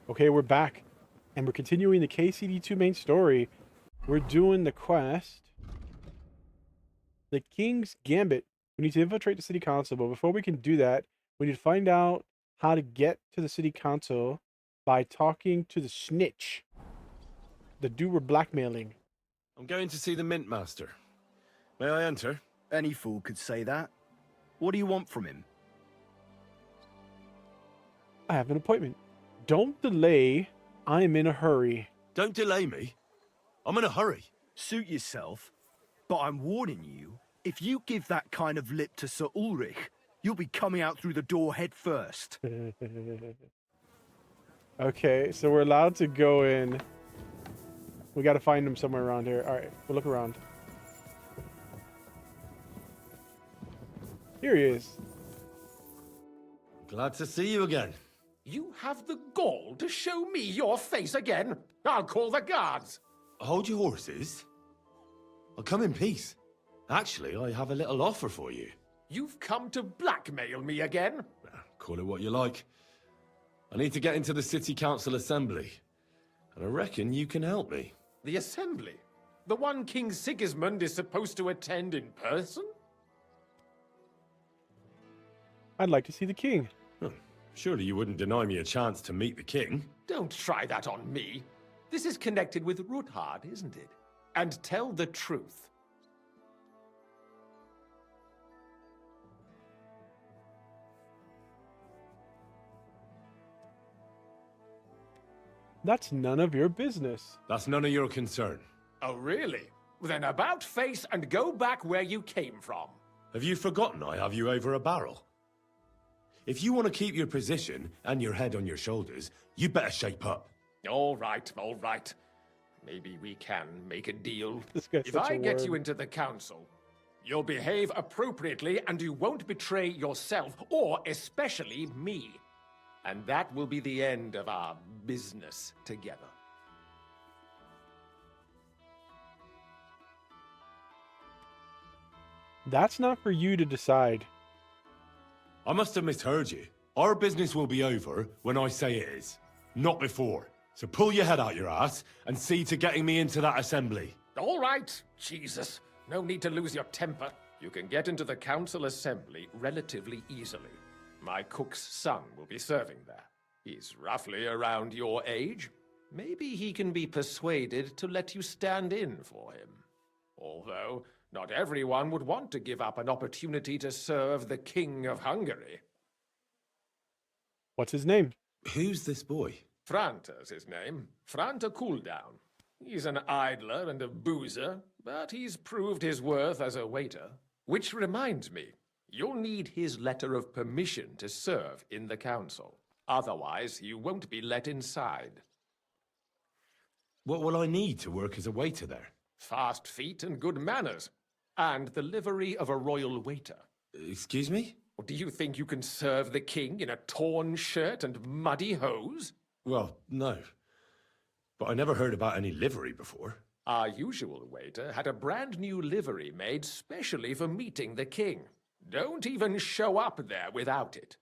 Okay, we're back. And we're continuing the KCD2 main story. We're doing the quest. The King's Gambit. We need to infiltrate the city council, but before we can do that, we need to find out how to get to the city council by talking to the snitch. The dude we're blackmailing. I'm going to see the Mint Master. May I enter? Any fool could say that. What do you want from him? I have an appointment. Don't delay. I am in a hurry. Don't delay me. I'm in a hurry. Suit yourself, but I'm warning you, if you give that kind of lip to Sir Ulrich, you'll be coming out through the door head first. Okay, so we're allowed to go in. We got to find him somewhere around here. All right, we'll look around. Here he is. Glad to see you again. You have the gall to show me your face again? I'll call the guards. Hold your horses. I'll come in peace. Actually, I have a little offer for you. You've come to blackmail me again? Call it what you like. I need to get into the City Council Assembly. And I reckon you can help me. The assembly? The one King Sigismund is supposed to attend in person? I'd like to see the king. Surely you wouldn't deny me a chance to meet the king? Don't try that on me. This is connected with Ruthard, isn't it? And tell the truth. That's none of your business. That's none of your concern. Oh, really? Then about face and go back where you came from. Have you forgotten I have you over a barrel? If you want to keep your position and your head on your shoulders, you better shape up. All right, all right. Maybe we can make a deal. This guy's If such a I get worm. you into the council, you'll behave appropriately and you won't betray yourself, or especially me. And that will be the end of our business together. That's not for you to decide. I must have misheard you. Our business will be over when I say it is, not before. So pull your head out your ass and see to getting me into that assembly. All right, Jesus. No need to lose your temper. You can get into the council assembly relatively easily. My cook's son will be serving there. He's roughly around your age. Maybe he can be persuaded to let you stand in for him. Although, not everyone would want to give up an opportunity to serve the King of Hungary. What's his name? Who's this boy? Franta's his name. Franta Cooldown. He's an idler and a boozer, but he's proved his worth as a waiter. Which reminds me, you'll need his letter of permission to serve in the council. Otherwise, you won't be let inside. What will I need to work as a waiter there? Fast feet and good manners. And the livery of a royal waiter. Excuse me? Or do you think you can serve the king in a torn shirt and muddy hose? Well, no. But I never heard about any livery before. Our usual waiter had a brand new livery made specially for meeting the king. Don't even show up there without it.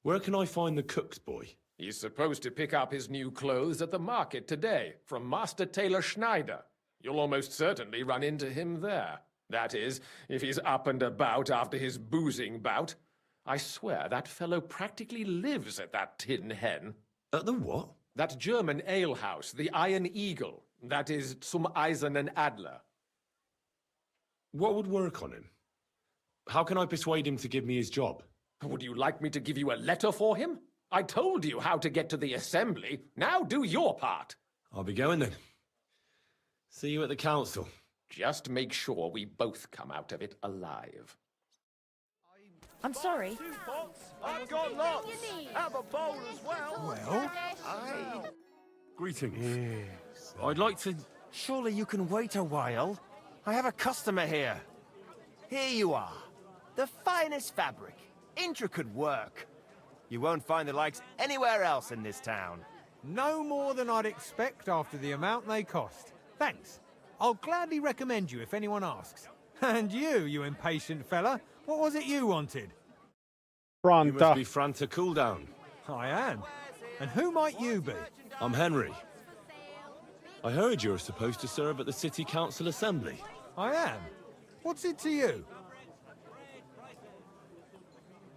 Where can I find the cook's boy? He's supposed to pick up his new clothes at the market today from Master Tailor Schneider. You'll almost certainly run into him there. That is, if he's up and about after his boozing bout. I swear that fellow practically lives at that Tin Hen. At the what? That German alehouse, the Iron Eagle. That is Zum Eisernen Adler. What would work on him? How can I persuade him to give me his job? Would you like me to give you a letter for him? I told you how to get to the assembly. Now do your part. I'll be going then. See you at the council. Just make sure we both come out of it alive. I'm sorry. I've got lots. Have a bowl as well. Well, Greetings. I'd like to... surely you can wait a while. I have a customer here. Here you are. The finest fabric. Intricate work. You won't find the likes anywhere else in this town. No more than I'd expect after the amount they cost. Thanks. I'll gladly recommend you if anyone asks. And you impatient fella, what was it you wanted? You must Franta. be Franta Cooldown. I am. And who might you be? I'm Henry. I heard you're supposed to serve at the City Council Assembly. I am. What's it to you?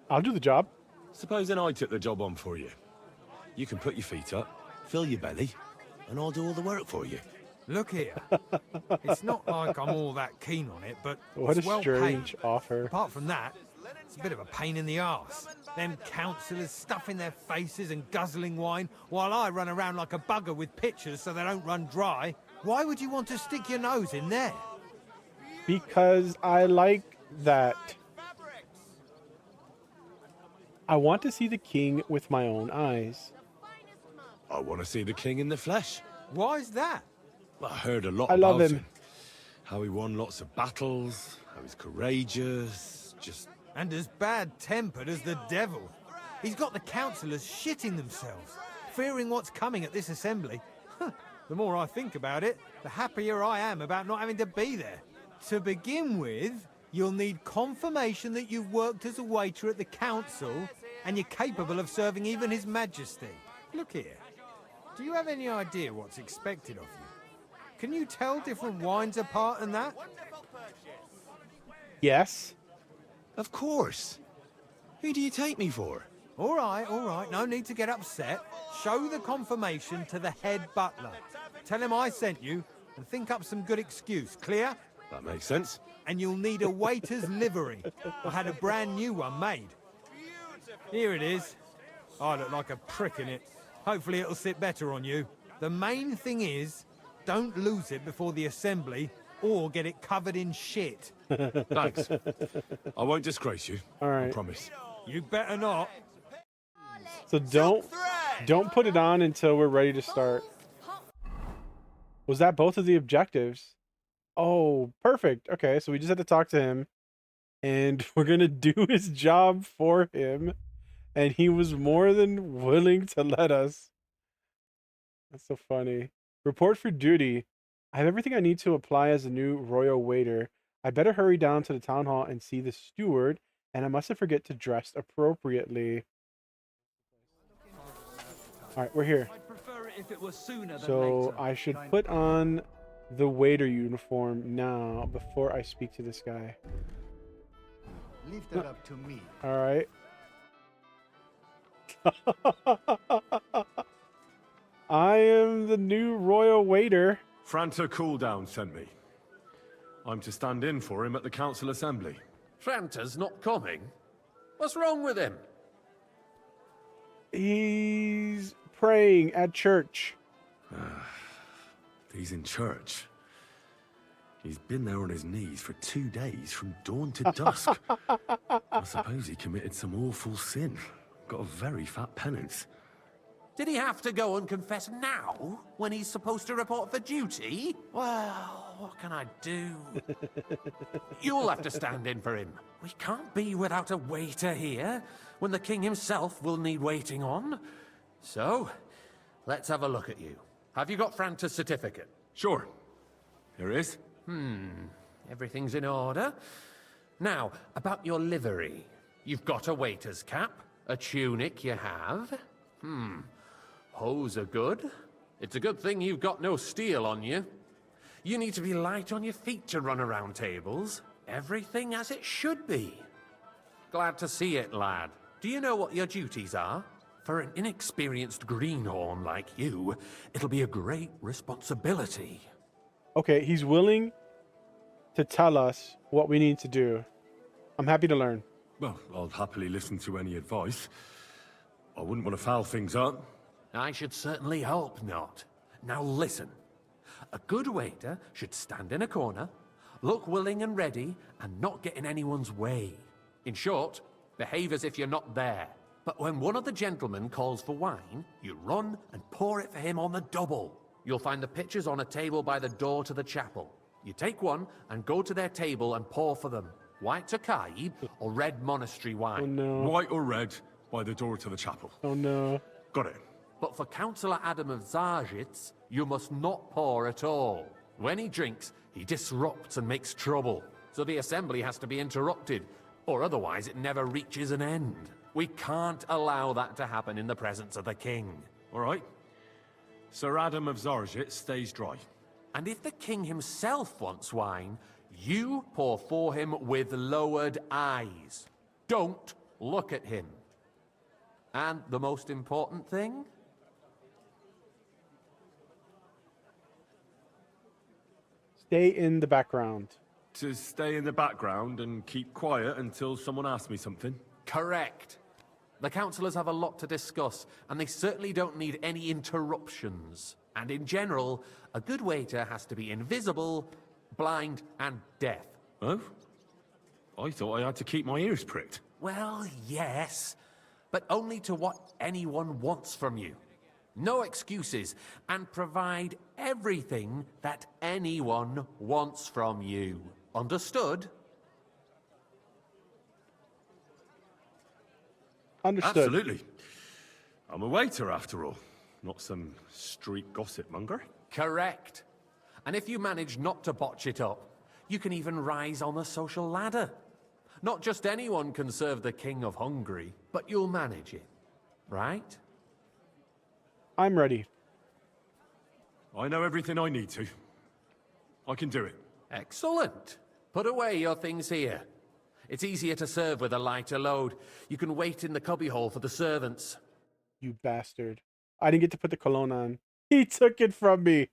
I'll do the job. Supposing I took the job on for you. You can put your feet up, fill your belly, and I'll do all the work for you. Look here. It's not like I'm all that keen on it, but What it's a well strange paid. offer. Apart from that, it's a bit of a pain in the arse. Them councillors stuffing their faces and guzzling wine while I run around like a bugger with pitchers so they don't run dry. Why would you want to stick your nose in there? Because I like that. I want to see the king with my own eyes. I want to see the king in the flesh. Why's that? I heard a lot I about love him. How he won lots of battles, how he's courageous, just... And as bad-tempered as the devil. He's got the councillors shitting themselves, fearing what's coming at this assembly. The more I think about it, the happier I am about not having to be there. To begin with, you'll need confirmation that you've worked as a waiter at the council and you're capable of serving even His Majesty. Look here. Do you have any idea what's expected of you? Can you tell different wines apart and that? Yes. Of course. Who do you take me for? All right, no need to get upset. Show the confirmation to the head butler. Tell him I sent you and think up some good excuse. Clear? That makes sense. And you'll need a waiter's livery. I had a brand new one made. Here it is. I look like a prick in it. Hopefully it'll sit better on you. The main thing is, don't lose it before the assembly or get it covered in shit. Thanks. I won't disgrace you. All right. I promise. You better not. So don't put it on until we're ready to start. Was that both of the objectives? Oh, perfect. Okay, so we just had to talk to him and we're going to do his job for him. And he was more than willing to let us. That's so funny. Report for duty. I have everything I need to apply as a new royal waiter. I better hurry down to the town hall and see the steward, and I mustn't forget to dress appropriately. All right, we're here. So I should put on the waiter uniform now before I speak to this guy. Leave that up to me. All right. I am the new royal waiter. Franta Cooldown sent me. I'm to stand in for him at the council assembly. Franta's not coming. What's wrong with him? He's praying at church. He's in church. He's been there on his knees for 2 days, from dawn to dusk. I suppose he committed some awful sin. Got a very fat penance. Did he have to go and confess now, when he's supposed to report for duty? Well, what can I do? You'll have to stand in for him. We can't be without a waiter here, when the king himself will need waiting on. So, let's have a look at you. Have you got Franta's certificate? Sure. Here it is. Everything's in order. Now, about your livery. You've got a waiter's cap, a tunic you have. Hose are good. It's a good thing you've got no steel on you. You need to be light on your feet to run around tables. Everything as it should be. Glad to see it, lad. Do you know what your duties are? For an inexperienced greenhorn like you, it'll be a great responsibility. Okay, he's willing to tell us what we need to do. I'm happy to learn. Well, I'll happily listen to any advice. I wouldn't want to foul things up. I should certainly hope not. Now listen. A good waiter should stand in a corner, look willing and ready, and not get in anyone's way. In short, behave as if you're not there. But when one of the gentlemen calls for wine, you run and pour it for him on the double. You'll find the pitchers on a table by the door to the chapel. You take one and go to their table and pour for them. White Tokai or red monastery wine. Oh no. White or red, by the door to the chapel. Oh no. Got it. But for Councillor Adam of Zarzhitz, you must not pour at all. When he drinks, he disrupts and makes trouble. So the assembly has to be interrupted, or otherwise it never reaches an end. We can't allow that to happen in the presence of the king. All right. Sir Adam of Zarjit stays dry. And if the king himself wants wine, you pour for him with lowered eyes. Don't look at him. And the most important thing? Stay in the background. To stay in the background and keep quiet until someone asks me something. Correct. The councillors have a lot to discuss, and they certainly don't need any interruptions. And in general, a good waiter has to be invisible, blind, and deaf. Oh? I thought I had to keep my ears pricked. Well, yes, but only to what anyone wants from you. No excuses, and provide everything that anyone wants from you. Understood? Understood. Absolutely. I'm a waiter, after all. Not some street gossip monger. Correct. And if you manage not to botch it up, you can even rise on the social ladder. Not just anyone can serve the King of Hungary, but you'll manage it. Right? I'm ready. I know everything I need to. I can do it. Excellent. Put away your things here. It's easier to serve with a lighter load. You can wait in the cubbyhole for the servants. You bastard. I didn't get to put the cologne on. He took it from me.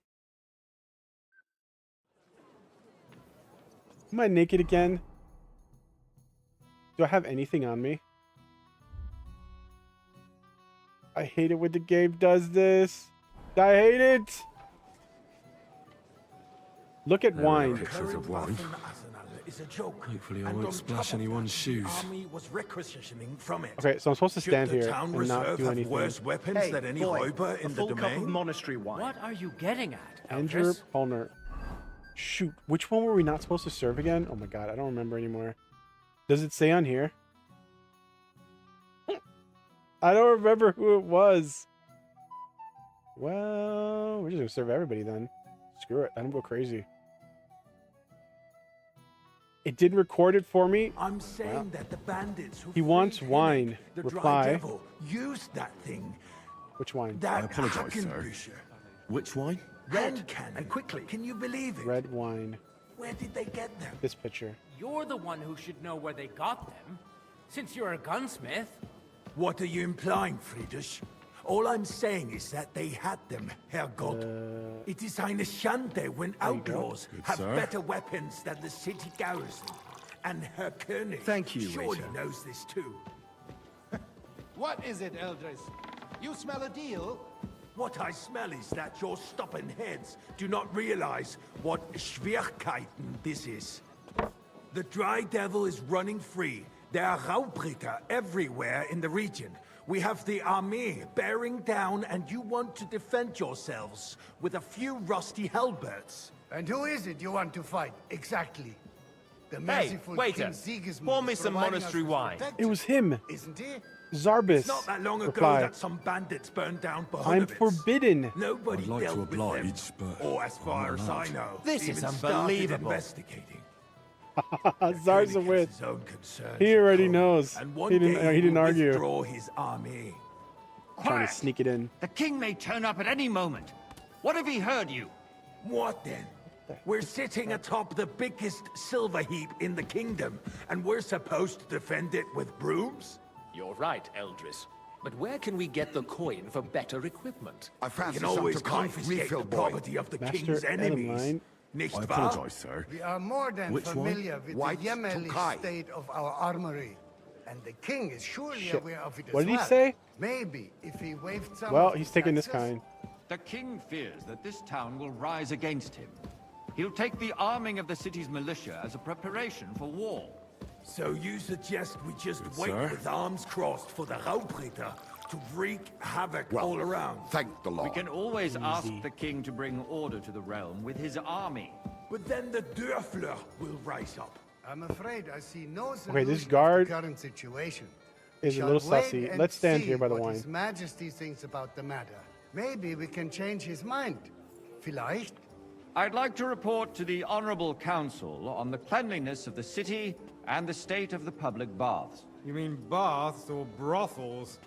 Am I naked again? Do I have anything on me? I hate it when the game does this. I hate it. Look at wine. Pictures of wine. Is a joke. Hopefully I And won't on splash top of anyone's that, shoes. The army was requisitioning from it. Okay, so I'm supposed to Should stand the here town and not reserve do have anything. worse weapons than any Räuber in the domain? monastery wine. What are you getting at, Andrew Elvis? Polner. Shoot, which one were we not supposed to serve again? Oh my god, I don't remember anymore. Does it say on here? I don't remember who it was. Well, we're just gonna serve everybody then. Screw it, let him go crazy. It didn't record it for me. I'm saying that the bandits who He wants freed wine. Henrik, the Reply. dry devil, used that thing. Which wine? That I apologise, sir. Hackenbücher. Which wine? Red cannon. And quickly. Can you believe it? Red wine. Where did they get them? This picture. You're the one who should know where they got them, since you're a gunsmith. What are you implying, Friedrich? All I'm saying is that they had them, Herrgott. It is eine Schande when outlaws have sir. better weapons than the city garrison. And Herr König Thank you, surely waiter. knows this too. What is it, Eldris? You smell a deal? What I smell is that your stubborn heads do not realize what Schwierigkeiten this is. The Dry Devil is running free. There are Raubritter everywhere in the region. We have the army bearing down, and you want to defend yourselves with a few rusty halberds. And who is it you want to fight, exactly? The Hey, merciful waiter, King Sigismund pour me is some providing us monastery with wine. protection, It was him. isn't he? Zarbis. It's not that long ago Reply. that some bandits burned down I'm Bohunovitz. forbidden. Nobody I'd like to dealt with oblige, them. but Or as far I'm as not. I know. This is even started unbelievable. Investigating. Zar's a König has win. his own concerns He at already home, knows. And one He didn't- day he didn't will argue. withdraw his army. Trying to sneak it in. The king may turn up at any moment. What if he heard you? What then? We're sitting atop the biggest silver heap in the kingdom, and we're supposed to defend it with brooms? You're right, Eldris. But where can we get the coin for better equipment? I We fancy can always confiscate the property of the Master king's enemies. Edelmine. Nicht I wahr? apologise, sir. We are more than Which one? familiar with White the Yemeni Tokai. state of our armory. And the king is surely Shit. aware of it as What did he well. say? Maybe if he waived some Well, of he's the taking this taxes- kind. The king fears that this town will rise against him. He'll take the arming of the city's militia as a preparation for war. So you suggest we just wait sir. with arms crossed for the Raubritter to wreak havoc all around? Thank the We can always ask the king to bring order to the realm with his army. But then the Dörfler will rise up. I'm afraid I see no solution Okay, this to guard the current situation. Is a Shall little wait sussy. and Let's stand see here by the what wine. His Majesty thinks about the matter. Maybe we can change his mind. Vielleicht? I'd like to report to the Honorable Council on the cleanliness of the city and the state of the public baths. You mean baths or brothels?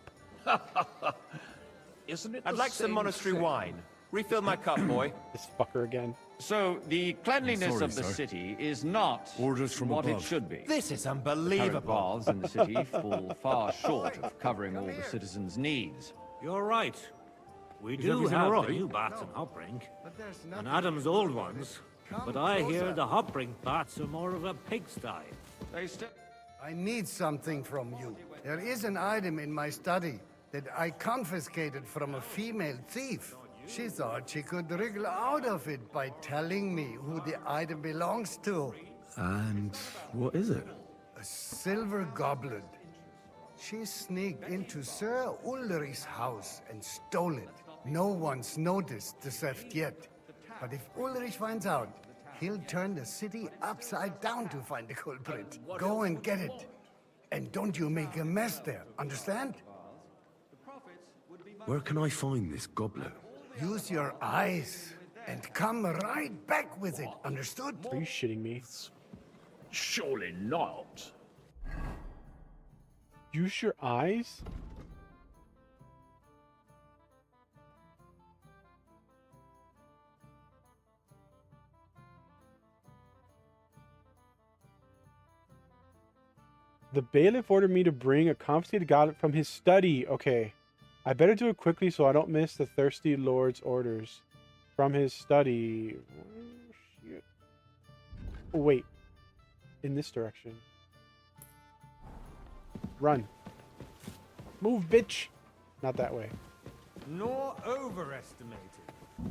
Isn't it? I'd the like some same monastery thing? wine. Refill my cup, boy. This fucker again. So the cleanliness sorry, of the sir. city is not Orders from what it above. should be. This is Current unbelievable. baths in the city fall far short of covering all the citizens' needs. You're right. We Is do everything have alright? the new baths in Hopbrink, But there's and nothing Adam's to do old here. ones. Come But I hear closer. the Hopbrink baths are more of a pigsty. They still. I need something from you. There is an item in my study that I confiscated from a female thief. She thought she could wriggle out of it by telling me who the item belongs to. And what is it? A silver goblet. She sneaked into Sir Ulrich's house and stole it. No one's noticed the theft yet. But if Ulrich finds out, he'll turn the city upside down to find the culprit. Go and get it. And don't you make a mess there, understand? Where can I find this goblet? Use your eyes and come right back with it, understood? Are you shitting me? Surely not. Use your eyes? The bailiff ordered me to bring a confiscated goblet from his study. Okay. I better do it quickly so I don't miss the thirsty lord's orders. From his study. Shit. Oh, wait. In this direction. Run. Move, bitch. Not that way. Nor overestimated.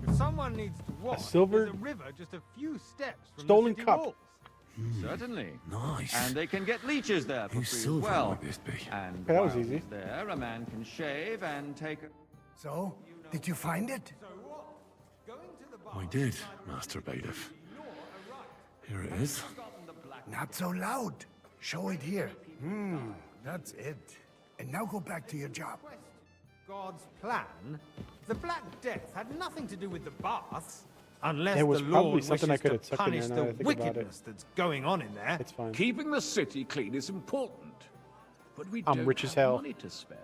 If someone needs to watch, silver- there's a river just a few steps from Stolen the city cup. walls. Certainly. Nice. And they can get leeches there for Whose free as silver well. might this be? And Okay, that was while easy. he's there, a man can shave and take a... So, did you find it? I did, Master Bailiff. Here it is. Not so loud. Show it here. That's it. And now go back to your job. God's plan? The Black Death had nothing to do with the baths. Unless There was the probably Lord something I wishes could to have tucked in punish there now the that I think about it. wickedness that's going on in there. It's fine. Keeping the city clean is important, but we I'm don't rich as have hell. money to spare.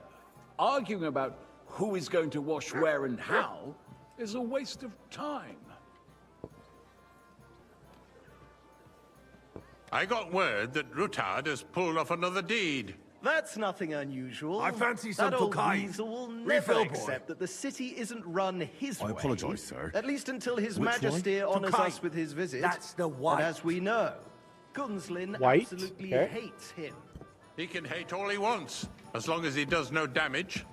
Arguing about who is going to wash where and how is a waste of time. I got word that Rutard has pulled off another deed. That's nothing unusual. I fancy some That old Tokai. weasel will never Refill, boy. accept that the city isn't run his way. I apologise, sir. At least until His Which Majesty one? honours Tokai. us with his visit. That's the white. And as we know, Gunslin White? absolutely Okay. hates him. He can hate all he wants, as long as he does no damage.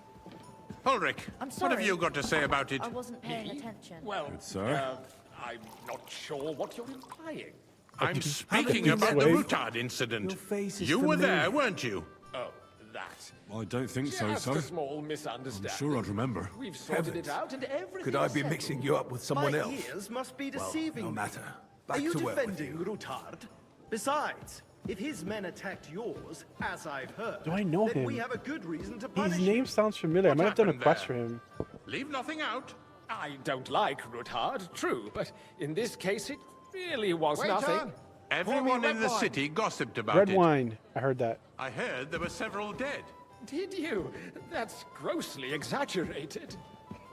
Ulrich, I'm what have sorry. you got to say about it? I wasn't paying attention. Well, sir. I'm not sure what you're implying. I'm you speaking fucking about the sway? Rutard incident. Your face is You were familiar. there, weren't you? Oh, that. I don't think so, Just sir. a small I'm misunderstanding. sure I'd remember. We've sorted Heavens. it out and everything Could I is be settled. mixing you up with someone My else? ears must be Well, deceiving no me. matter. Back Are you to work with defending you. Rutard? Besides, if his men attacked yours, as I've heard, Do I know then him? we have a good reason to punish His name him. sounds familiar. I What might have done a happened quest there? for him. Leave nothing out. I don't like Rutard, true, but in this case it really was nothing. Everyone in the city gossiped about Red it. wine. I heard that. I heard there were several dead. Did you? That's grossly exaggerated.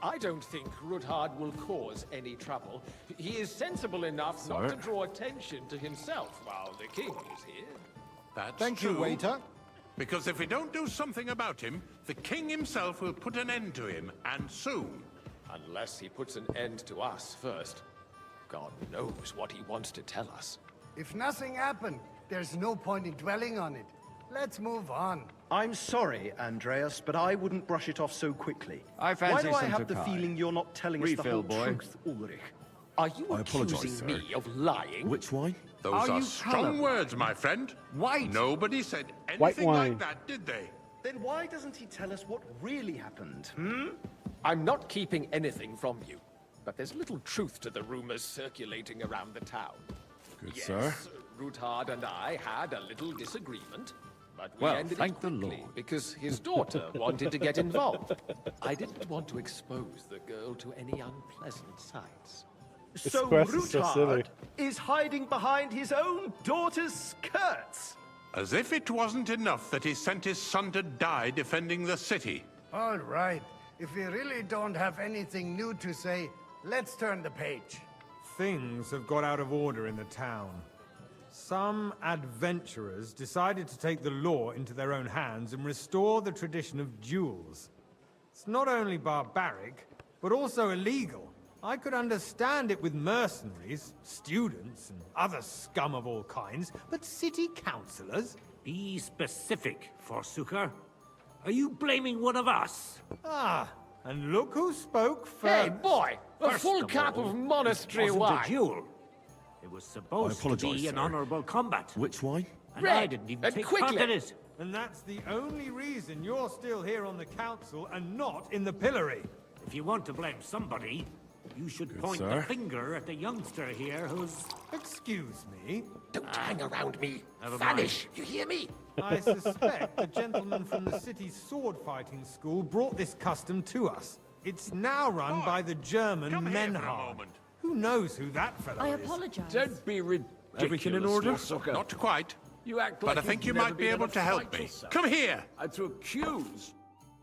I don't think Rutard will cause any trouble. He is sensible enough not to draw attention to himself while the king is here. That's Thank you, true. waiter. Because if we don't do something about him, the king himself will put an end to him, and soon. Unless he puts an end to us first. God knows what he wants to tell us. If nothing happened, there's no point in dwelling on it. Let's move on. I'm sorry, Andreas, but I wouldn't brush it off so quickly. I Why fancy do I some have the Tokai. feeling you're not telling us the Refill, whole boy. truth, Ulrich? Are you I apologise, accusing sir. me of lying? Which wine? Those Are are, you strong colourblind? words, my friend. White. Nobody said White anything wine. like that, did they? Then why doesn't he tell us what really happened? I'm not keeping anything from you. But there's little truth to the rumors circulating around the town. Good, Yes, sir. Rutard and I had a little disagreement, but we Well, ended thank it the quickly Lord. because his daughter wanted to get involved. I didn't want to expose the girl to any unpleasant sights. So quest is so silly. Rutard is hiding behind his own daughter's skirts. As if it wasn't enough that he sent his son to die defending the city. All right. If we really don't have anything new to say, let's turn the page. Things have got out of order in the town. Some adventurers decided to take the law into their own hands and restore the tradition of duels. It's not only barbaric, but also illegal. I could understand it with mercenaries, students, and other scum of all kinds, but city councillors? Be specific, Forsooker. Are you blaming one of us? Ah, and look who spoke first. Hey, boy! A First full of cup all, of monastery it wasn't wine. a duel. It was supposed to apologise, be an sir. honourable combat. Which wine? And I Red, didn't even and take quickly. part in it. And that's the only reason you're still here on the council and not in the pillory. If you want to blame somebody, you should point sir. the finger at the youngster here who's... Excuse me? Don't hang around me. Never mind. Vanish, you hear me? I suspect the gentleman from the city's sword-fighting school brought this custom to us. It's now run by the German Come here for a Menhard. moment. Who knows who that fellow I is? apologize. Don't be ridiculous, Everything in order? Forsooker. Not quite. You act But like I think you've you never might be been in able a to help fight me. yourself. Come here! And to accuse...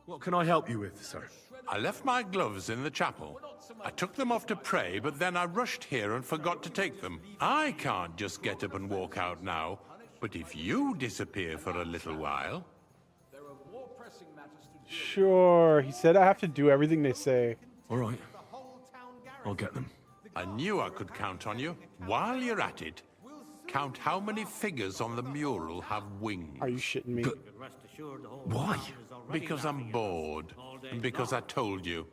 What can I help you with, sir? I left my gloves in the chapel. I took them off to pray, but then I rushed here and forgot to take them. I can't just get up and walk out now, but if you disappear for a little while... There are more pressing matters to deal Sure. He said I have to do everything they say. All right. I'll get them. I knew I could count on you. While you're at it, count how many figures on the mural have wings. Are you shitting me? Rest assured the whole Why? town is already Because laughing I'm at us bored, all day and because I long. told you.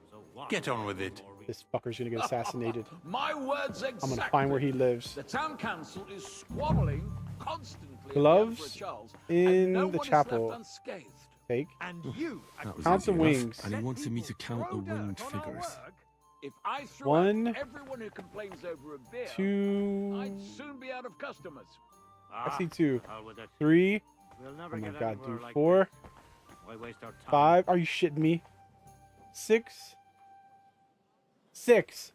Get on with it. This fucker's gonna get assassinated. My words exactly. I'm gonna find where he lives. The town council is squabbling constantly over Gloves Charles, in and no the one is chapel. left unscathed. Take. And you, That was Count easy the enough. wings. And he wanted me to count the throw dirt winged on our figures. work. If I threw One, out everyone who complains over a beer, 2. I'd soon be out of customers. I see 2. Hell with it. 3. We'll Oh never my get god, anywhere dude. like 4. this. Why waste our time? 5. Are you shitting me? 6. 6.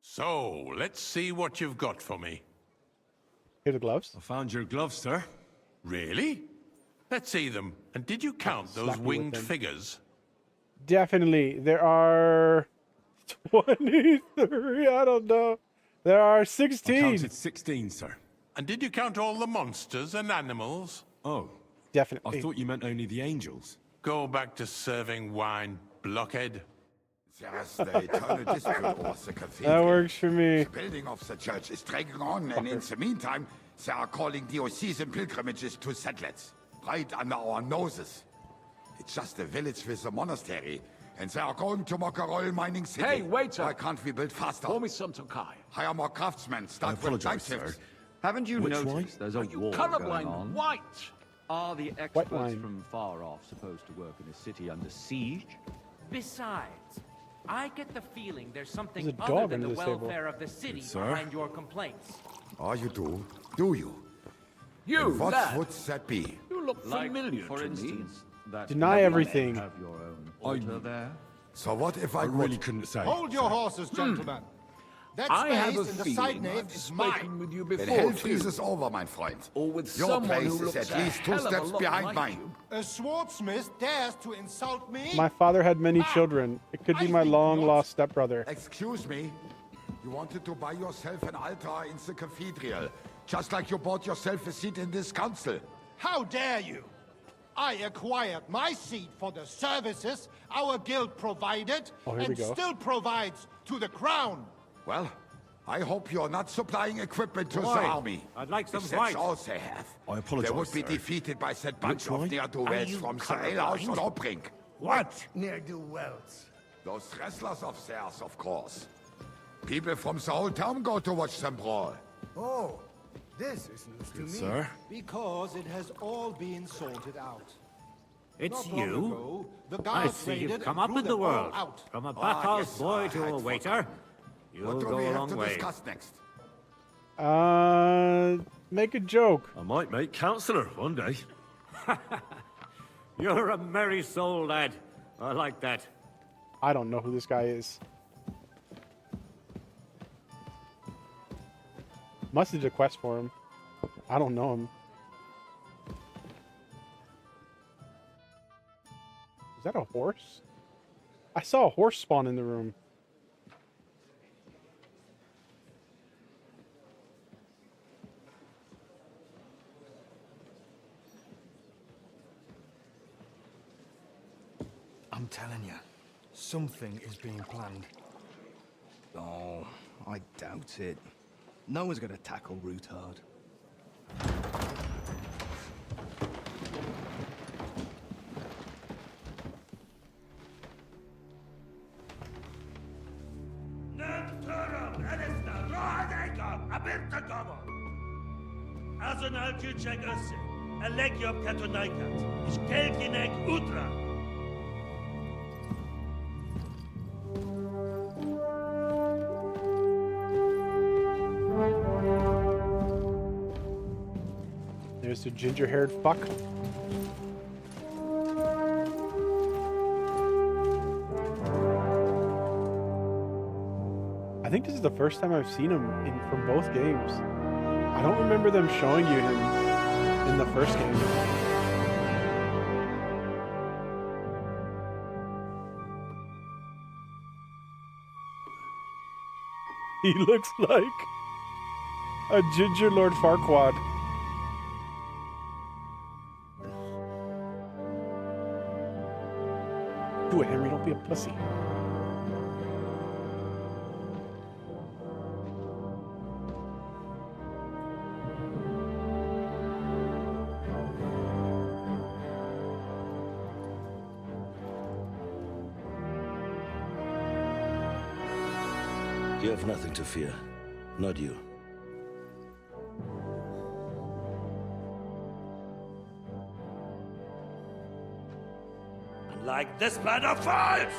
So, let's see what you've got for me. Here are the gloves. I found your gloves, sir. Really? Let's see them. And did you count those slap you with winged them. figures? Definitely. There are 23. I don't know. There are I 16. counted 16, sir. And did you count all the monsters and animals? Oh, Definitely. I thought you meant only the angels. Go back to serving wine, blockhead. There's the eternal dispute over the That cathedral. works for me. The building of the church is dragging on, and in the meantime, they are calling diocesan pilgrimages to settlers, right under our noses. It's just a village with a monastery, and they are going to mock a royal mining city. Hey, waiter! Why can't we build faster? Pour me some Tokai. Hire more craftsmen, I start with apologize, night sir. shifts. Haven't you Which noticed wine? there's a Are you war going colorblind? on? White! Are the experts wine. from far off supposed to work in a city under siege? Besides, I get the feeling there's something There's a other dog than the under this table. welfare of the city Sir? behind your complaints. Oh, you do? Do you? You, And what lad! would that be? You look Like, familiar for to me. instance, that Deny you everything. have your own altar there. So what if I I really would? couldn't say. Hold your horses, gentlemen. That I have space a in the feeling side nave I've is spoken mine. with you Then before, hell too. freezes over, mein Freund. Or with Your someone place who is looks at a least 2 hell of a steps lot behind like mine. you. A swordsmith dares to insult me? My father had many children. It could be my long-lost stepbrother. Excuse me? You wanted to buy yourself an altar in the cathedral, just like you bought yourself a seat in this council. How dare you? I acquired my seat for the services our guild provided Oh, here we and go. still provides to the crown. Well, I hope you're not supplying equipment to the Why? army. I'd like some If that's white. all they have. I apologize, They would be sir. defeated by that bunch Which of wine? ne'er-do-wells you from the colorblind? alehouse on Obrink. What? Ne'er-do-wells. Those wrestlers of theirs, of course. People from the whole town go to watch them brawl. Oh, this is news to me. Sir? Because it has all been sorted out. It's Not long you? ago, the I guards see raided you've come and up threw in the them all world. out. From a Ah, bathhouse yes, boy I to had a waiter. forgotten. You'll What do go we a have long to way. discuss next? Make a joke. I might make councillor one day. You're a merry soul, lad. I like that. I don't know who this guy is. Must have did a quest for him. I don't know him. Is that a horse? I saw a horse spawn in the room. I'm telling you, something is being planned. Oh, I doubt it. No one's gonna tackle Rootard. There's a ginger-haired fuck. I think this is the first time I've seen him from both games. I don't remember them showing you him in the first game. He looks like a ginger Lord Farquaad. Do it, Henry. Don't be a pussy. You have nothing to fear. Not you. Like this plan of fights!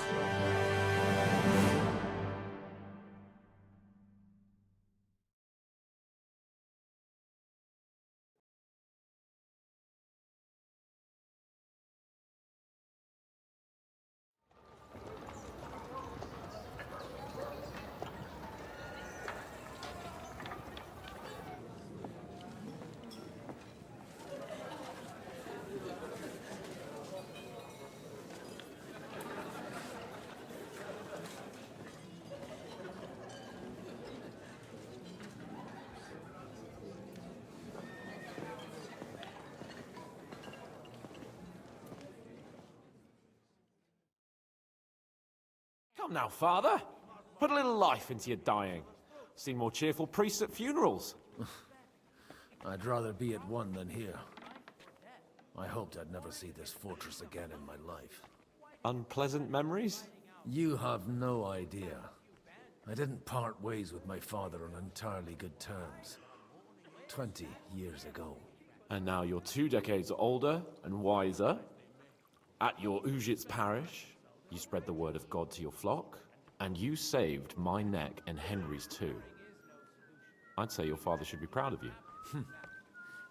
Come now, father. Put a little life into your dying. Seen more cheerful priests at funerals. I'd rather be at one than here. I hoped I'd never see this fortress again in my life. Unpleasant memories? You have no idea. I didn't part ways with my father on entirely good terms. 20 years ago. And now you're 2 decades older and wiser. At your Ujit's parish, you spread the word of God to your flock, and you saved my neck and Henry's too. I'd say your father should be proud of you.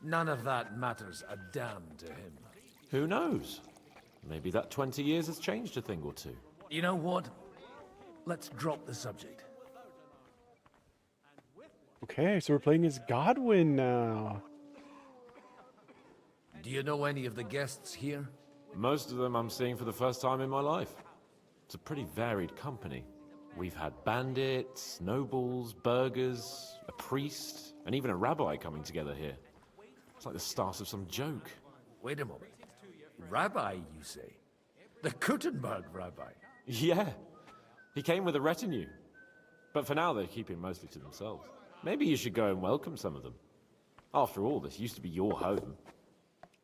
None of that matters a damn to him. Who knows? Maybe that 20 years has changed a thing or two. You know what? Let's drop the subject. Okay, so we're playing as Godwin now. Do you know any of the guests here? Most of them I'm seeing for the first time in my life. It's a pretty varied company. We've had bandits, nobles, burghers, a priest, and even a rabbi coming together here. It's like the start of some joke. Wait a moment. Rabbi, you say? The Kuttenberg rabbi? Yeah. He came with a retinue. But for now, they're keeping mostly to themselves. Maybe you should go and welcome some of them. After all, this used to be your home.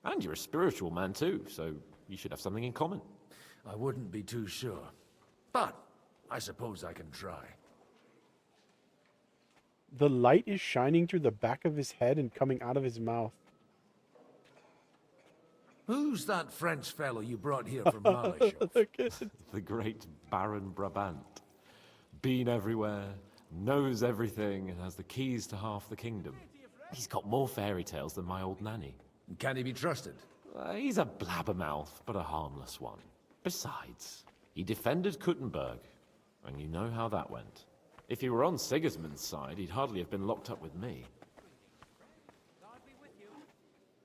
And you're a spiritual man too, so you should have something in common. I wouldn't be too sure. But I suppose I can try. The light is shining through the back of his head and coming out of his mouth. Who's that French fellow you brought here from Maléchauve? The great Baron Brabant. Been everywhere, knows everything, and has the keys to half the kingdom. He's got more fairy tales than my old nanny. Can he be trusted? He's a blabbermouth, but a harmless one. Besides, he defended Kuttenberg, and you know how that went. If he were on Sigismund's side, he'd hardly have been locked up with me.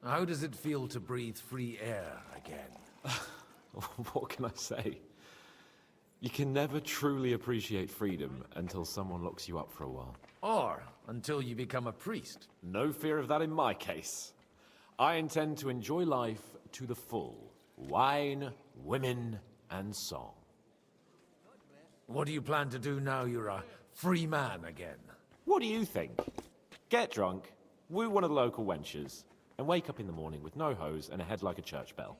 How does it feel to breathe free air again? What can I say? You can never truly appreciate freedom until someone locks you up for a while. Or until you become a priest. No fear of that in my case. I intend to enjoy life to the full. Wine, women, and song. What do you plan to do now you're a free man again? What do you think? Get drunk, woo one of the local wenches, and wake up in the morning with no hose and a head like a church bell.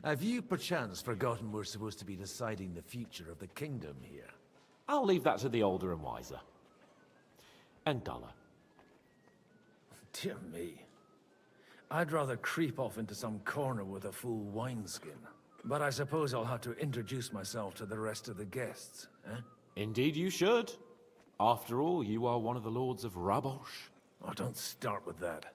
Have you perchance forgotten we're supposed to be deciding the future of the kingdom here? I'll leave that to the older and wiser. And duller. Dear me. I'd rather creep off into some corner with a full wineskin. But I suppose I'll have to introduce myself to the rest of the guests, eh? Indeed you should. After all, you are one of the lords of Rabosh. Oh, don't start with that.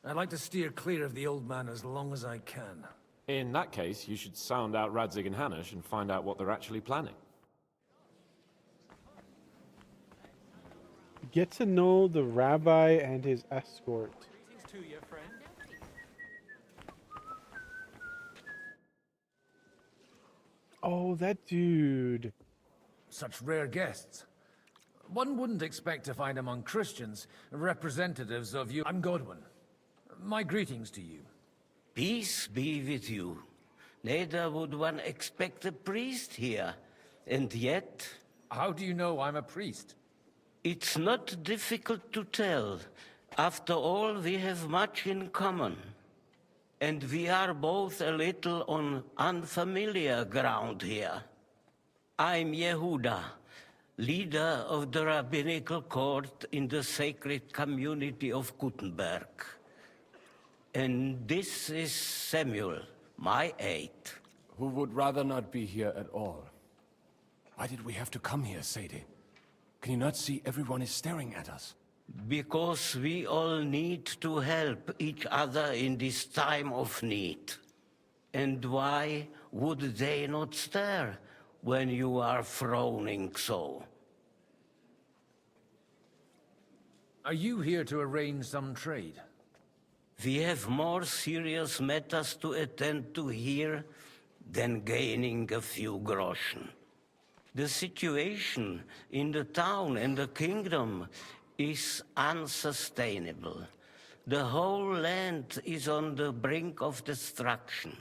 I'd like to steer clear of the old man as long as I can. In that case, you should sound out Radzig and Hanush and find out what they're actually planning. Get to know the rabbi and his escort. To your friend. Oh, that dude. Such rare guests. One wouldn't expect to find among Christians representatives of you. I'm Godwin. My greetings to you. Peace be with you. Neither would one expect a priest here. And yet... How do you know I'm a priest? It's not difficult to tell. After all, we have much in common. And we are both a little on unfamiliar ground here. I'm Yehuda, leader of the rabbinical court in the sacred community of Gutenberg. And this is Samuel, my aide. Who would rather not be here at all. Why did we have to come here, Sadie? Can you not see everyone is staring at us? Because we all need to help each other in this time of need. And why would they not stare when you are frowning so? Are you here to arrange some trade? We have more serious matters to attend to here than gaining a few groschen. The situation in the town and the kingdom is unsustainable. The whole land is on the brink of destruction.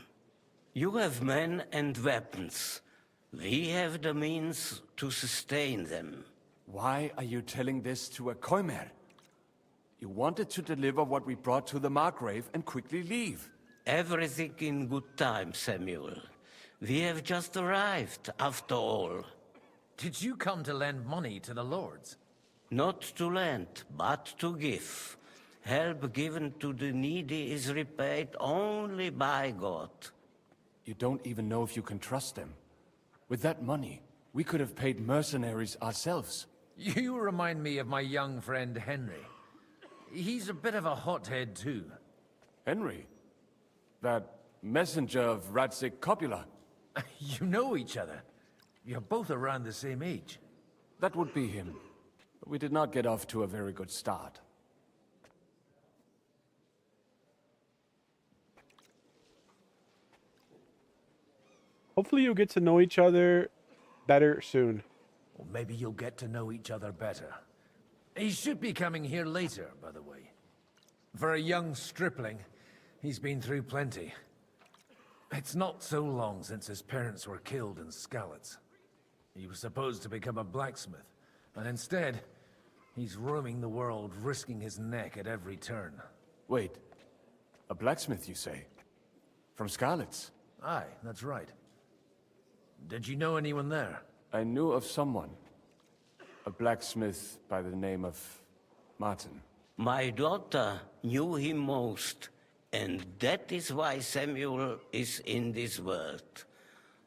You have men and weapons. We have the means to sustain them. Why are you telling this to a Koimer? You wanted to deliver what we brought to the Margrave and quickly leave. Everything in good time, Samuel. We have just arrived, after all. Did you come to lend money to the lords? Not to lend, but to give. Help given to the needy is repaid only by God. You don't even know if you can trust them. With that money, we could have paid mercenaries ourselves. You remind me of my young friend Henry. He's a bit of a hothead too. Henry? That messenger of Radzig Copula? You know each other. You're both around the same age. That would be him. But we did not get off to a very good start. Hopefully you'll get to know each other better soon. Or maybe you'll get to know each other better. He should be coming here later, by the way. For a young stripling, he's been through plenty. It's not so long since his parents were killed in Skalitz. He was supposed to become a blacksmith, and instead, he's roaming the world, risking his neck at every turn. Wait, a blacksmith, you say? From Skalitz? Aye, that's right. Did you know anyone there? I knew of someone. A blacksmith by the name of Martin. My daughter knew him most, and that is why Samuel is in this world.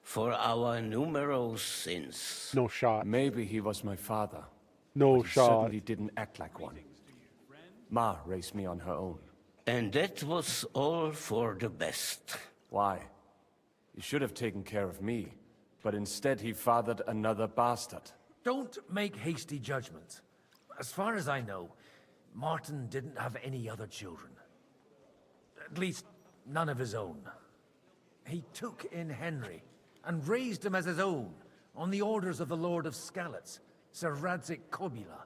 For our numerous sins. No shot. Maybe he was my father. No but he shot. certainly didn't act like one. Ma raised me on her own. And that was all for the best. Why? He should have taken care of me, but instead he fathered another bastard. Don't make hasty judgments. As far as I know, Martin didn't have any other children. At least, none of his own. He took in Henry and raised him as his own on the orders of the Lord of Skalitz, Sir Radzik Kobila,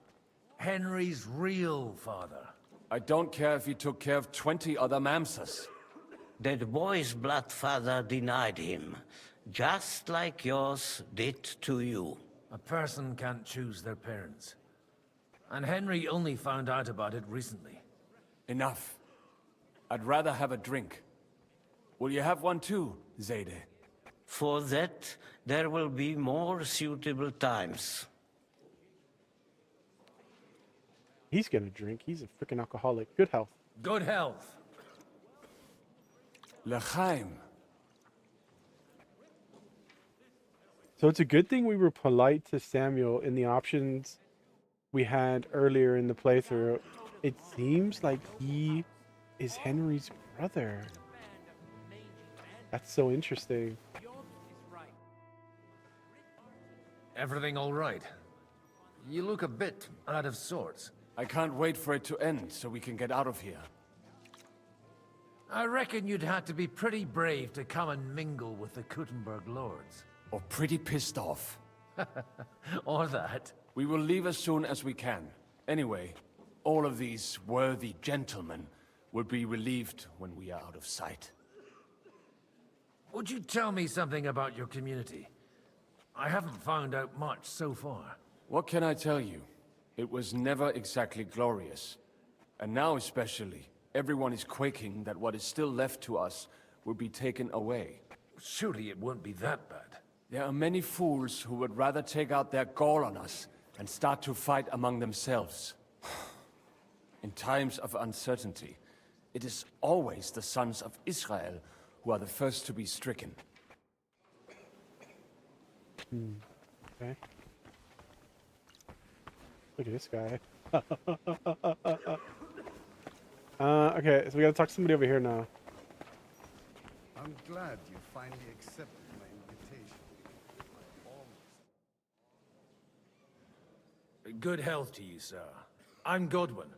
Henry's real father. I don't care if he took care of 20 other Mamsas. That boy's blood father denied him, just like yours did to you. A person can't choose their parents. And Henry only found out about it recently. Enough. I'd rather have a drink. Will you have one too, Zayde? For that, there will be more suitable times. He's gonna drink. He's a freaking alcoholic. Good health. Good health. L'chaim. So it's a good thing we were polite to Samuel in the options we had earlier in the playthrough. It seems like he is Henry's brother. That's so interesting. Everything all right? You look a bit out of sorts. I can't wait for it to end so we can get out of here. I reckon you'd have to be pretty brave to come and mingle with the Kuttenberg lords. Or pretty pissed off. Or that. We will leave as soon as we can. Anyway, all of these worthy gentlemen will be relieved when we are out of sight. Would you tell me something about your community? I haven't found out much so far. What can I tell you? It was never exactly glorious. And now especially, everyone is quaking that what is still left to us will be taken away. Surely it won't be that bad. There are many fools who would rather take out their gall on us and start to fight among themselves. In times of uncertainty, it is always the sons of Israel who are the first to be stricken. Okay. Look at this guy. Okay, so we gotta talk to somebody over here now. I'm glad you finally accepted my invitation. Good health to you, sir. I'm Godwin,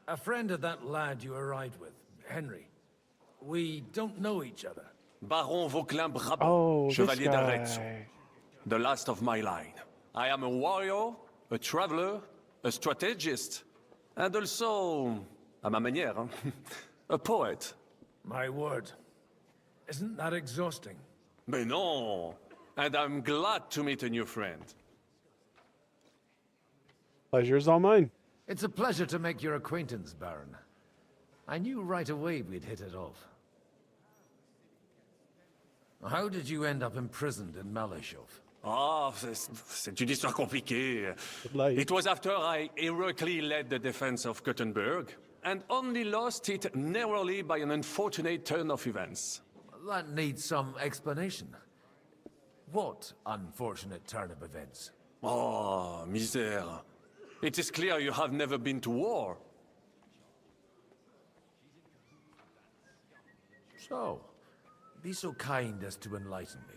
a friend of that lad you arrived with, Henry. We don't know each other. Baron Vauquelin Brabant, Oh, Chevalier this d'Arezzo. guy. The last of my line. I am a warrior, a traveler, a strategist, and also, à ma manière, a poet. My word. Isn't that exhausting? Mais non! And I'm glad to meet a new friend. Pleasure's all mine. It's a pleasure to make your acquaintance, Baron. I knew right away we'd hit it off. How did you end up imprisoned in Malashov? Ah, c'est une histoire compliquée. It was after I heroically led the defense of Kuttenberg, and only lost it narrowly by an unfortunate turn of events. That needs some explanation. What unfortunate turn of events? Oh, misère. It is clear you have never been to war. So, be so kind as to enlighten me.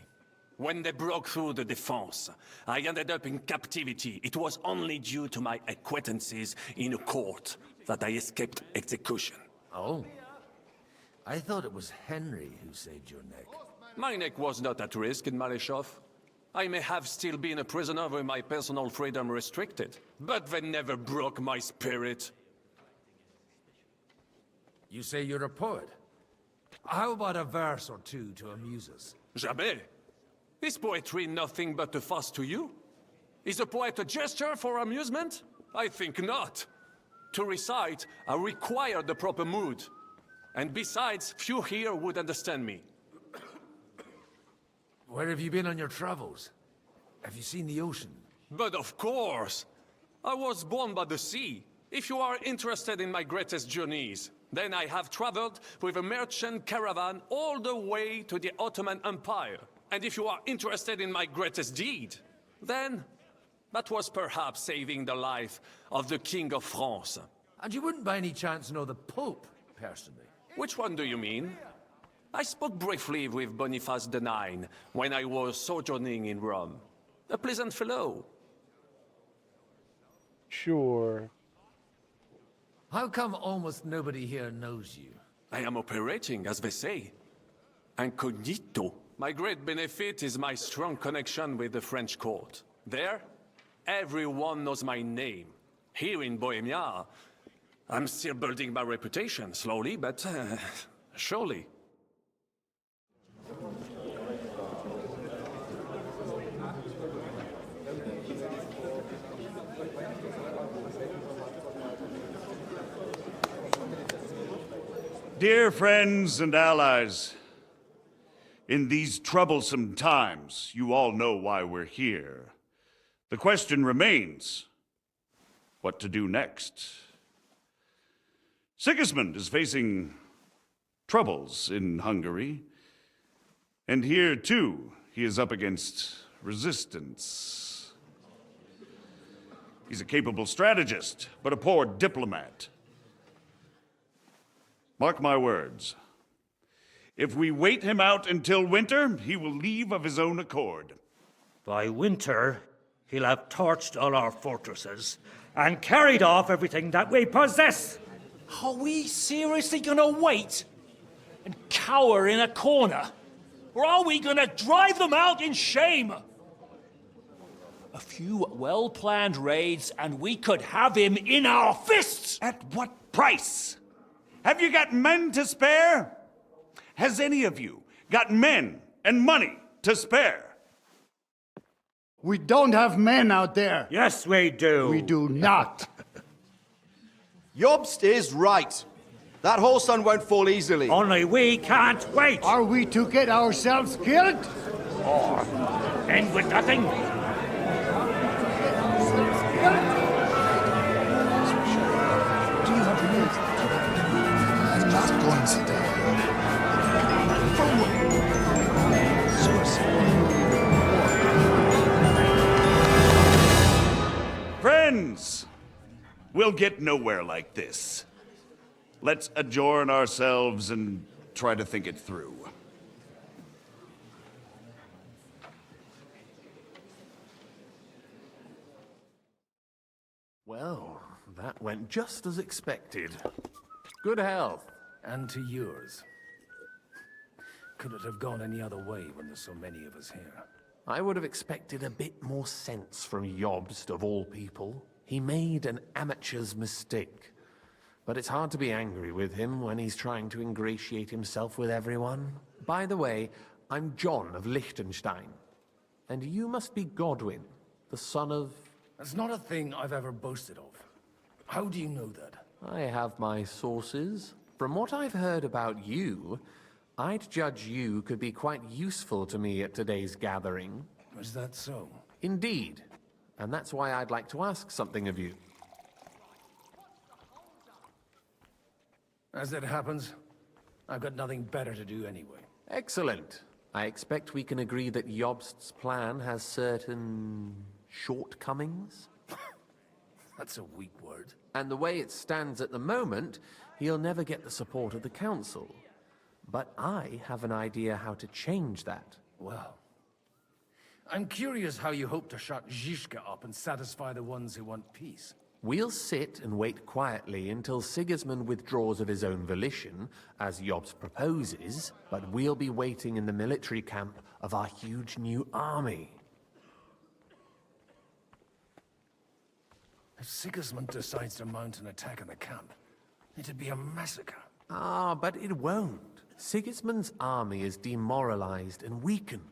When they broke through the defense, I ended up in captivity. It was only due to my acquaintances in a court that I escaped execution. Oh. I thought it was Henry who saved your neck. My neck was not at risk in Malashov. I may have still been a prisoner with my personal freedom restricted, but they never broke my spirit. You say you're a poet? How about a verse or two to amuse us? Jamais. Is poetry nothing but a fuss to you? Is a poet a gesture for amusement? I think not. To recite, I require the proper mood. And besides, few here would understand me. Where have you been on your travels? Have you seen the ocean? But of course! I was born by the sea. If you are interested in my greatest journeys, then I have traveled with a merchant caravan all the way to the Ottoman Empire. And if you are interested in my greatest deed, then that was perhaps saving the life of the King of France. And you wouldn't by any chance know the Pope, personally? Which one do you mean? I spoke briefly with Boniface IX when I was sojourning in Rome. A pleasant fellow. Sure. How come almost nobody here knows you? I am operating, as they say, incognito. My great benefit is my strong connection with the French court. There, everyone knows my name. Here in Bohemia, I'm still building my reputation, slowly, but surely. Dear friends and allies, in these troublesome times, you all know why we're here. The question remains, what to do next? Sigismund is facing troubles in Hungary, and here, too, he is up against resistance. He's a capable strategist, but a poor diplomat. Mark my words. If we wait him out until winter, he will leave of his own accord. By winter, he'll have torched all our fortresses and carried off everything that we possess. Are we seriously gonna wait and cower in a corner? Or are we gonna drive them out in shame? A few well-planned raids and we could have him in our fists! At what price? Have you got men to spare? Has any of you got men and money to spare? We don't have men out there. Yes, we do. We do not. Jobst is right. That whole sun won't fall easily. Only we can't wait. Are we to get ourselves killed? Or end with nothing? Just go and sit down. Friends, we'll get nowhere like this. Let's adjourn ourselves and try to think it through. Well, that went just as expected. Good health. And to yours. Could it have gone any other way when there's so many of us here? I would have expected a bit more sense from Jobst, of all people. He made an amateur's mistake. But it's hard to be angry with him when he's trying to ingratiate himself with everyone. By the way, I'm John of Liechtenstein. And you must be Godwin, the son of... That's not a thing I've ever boasted of. How do you know that? I have my sources. From what I've heard about you, I'd judge you could be quite useful to me at today's gathering. Is that so? Indeed. And that's why I'd like to ask something of you. As it happens, I've got nothing better to do anyway. Excellent. I expect we can agree that Jobst's plan has certain shortcomings? That's a weak word. And the way it stands at the moment, he'll never get the support of the council. But I have an idea how to change that. Well, I'm curious how you hope to shut Zizka up and satisfy the ones who want peace. We'll sit and wait quietly until Sigismund withdraws of his own volition, as Jobst proposes, but we'll be waiting in the military camp of our huge new army. If Sigismund decides to mount an attack on the camp, it'd be a massacre. Ah, but it won't. Sigismund's army is demoralized and weakened.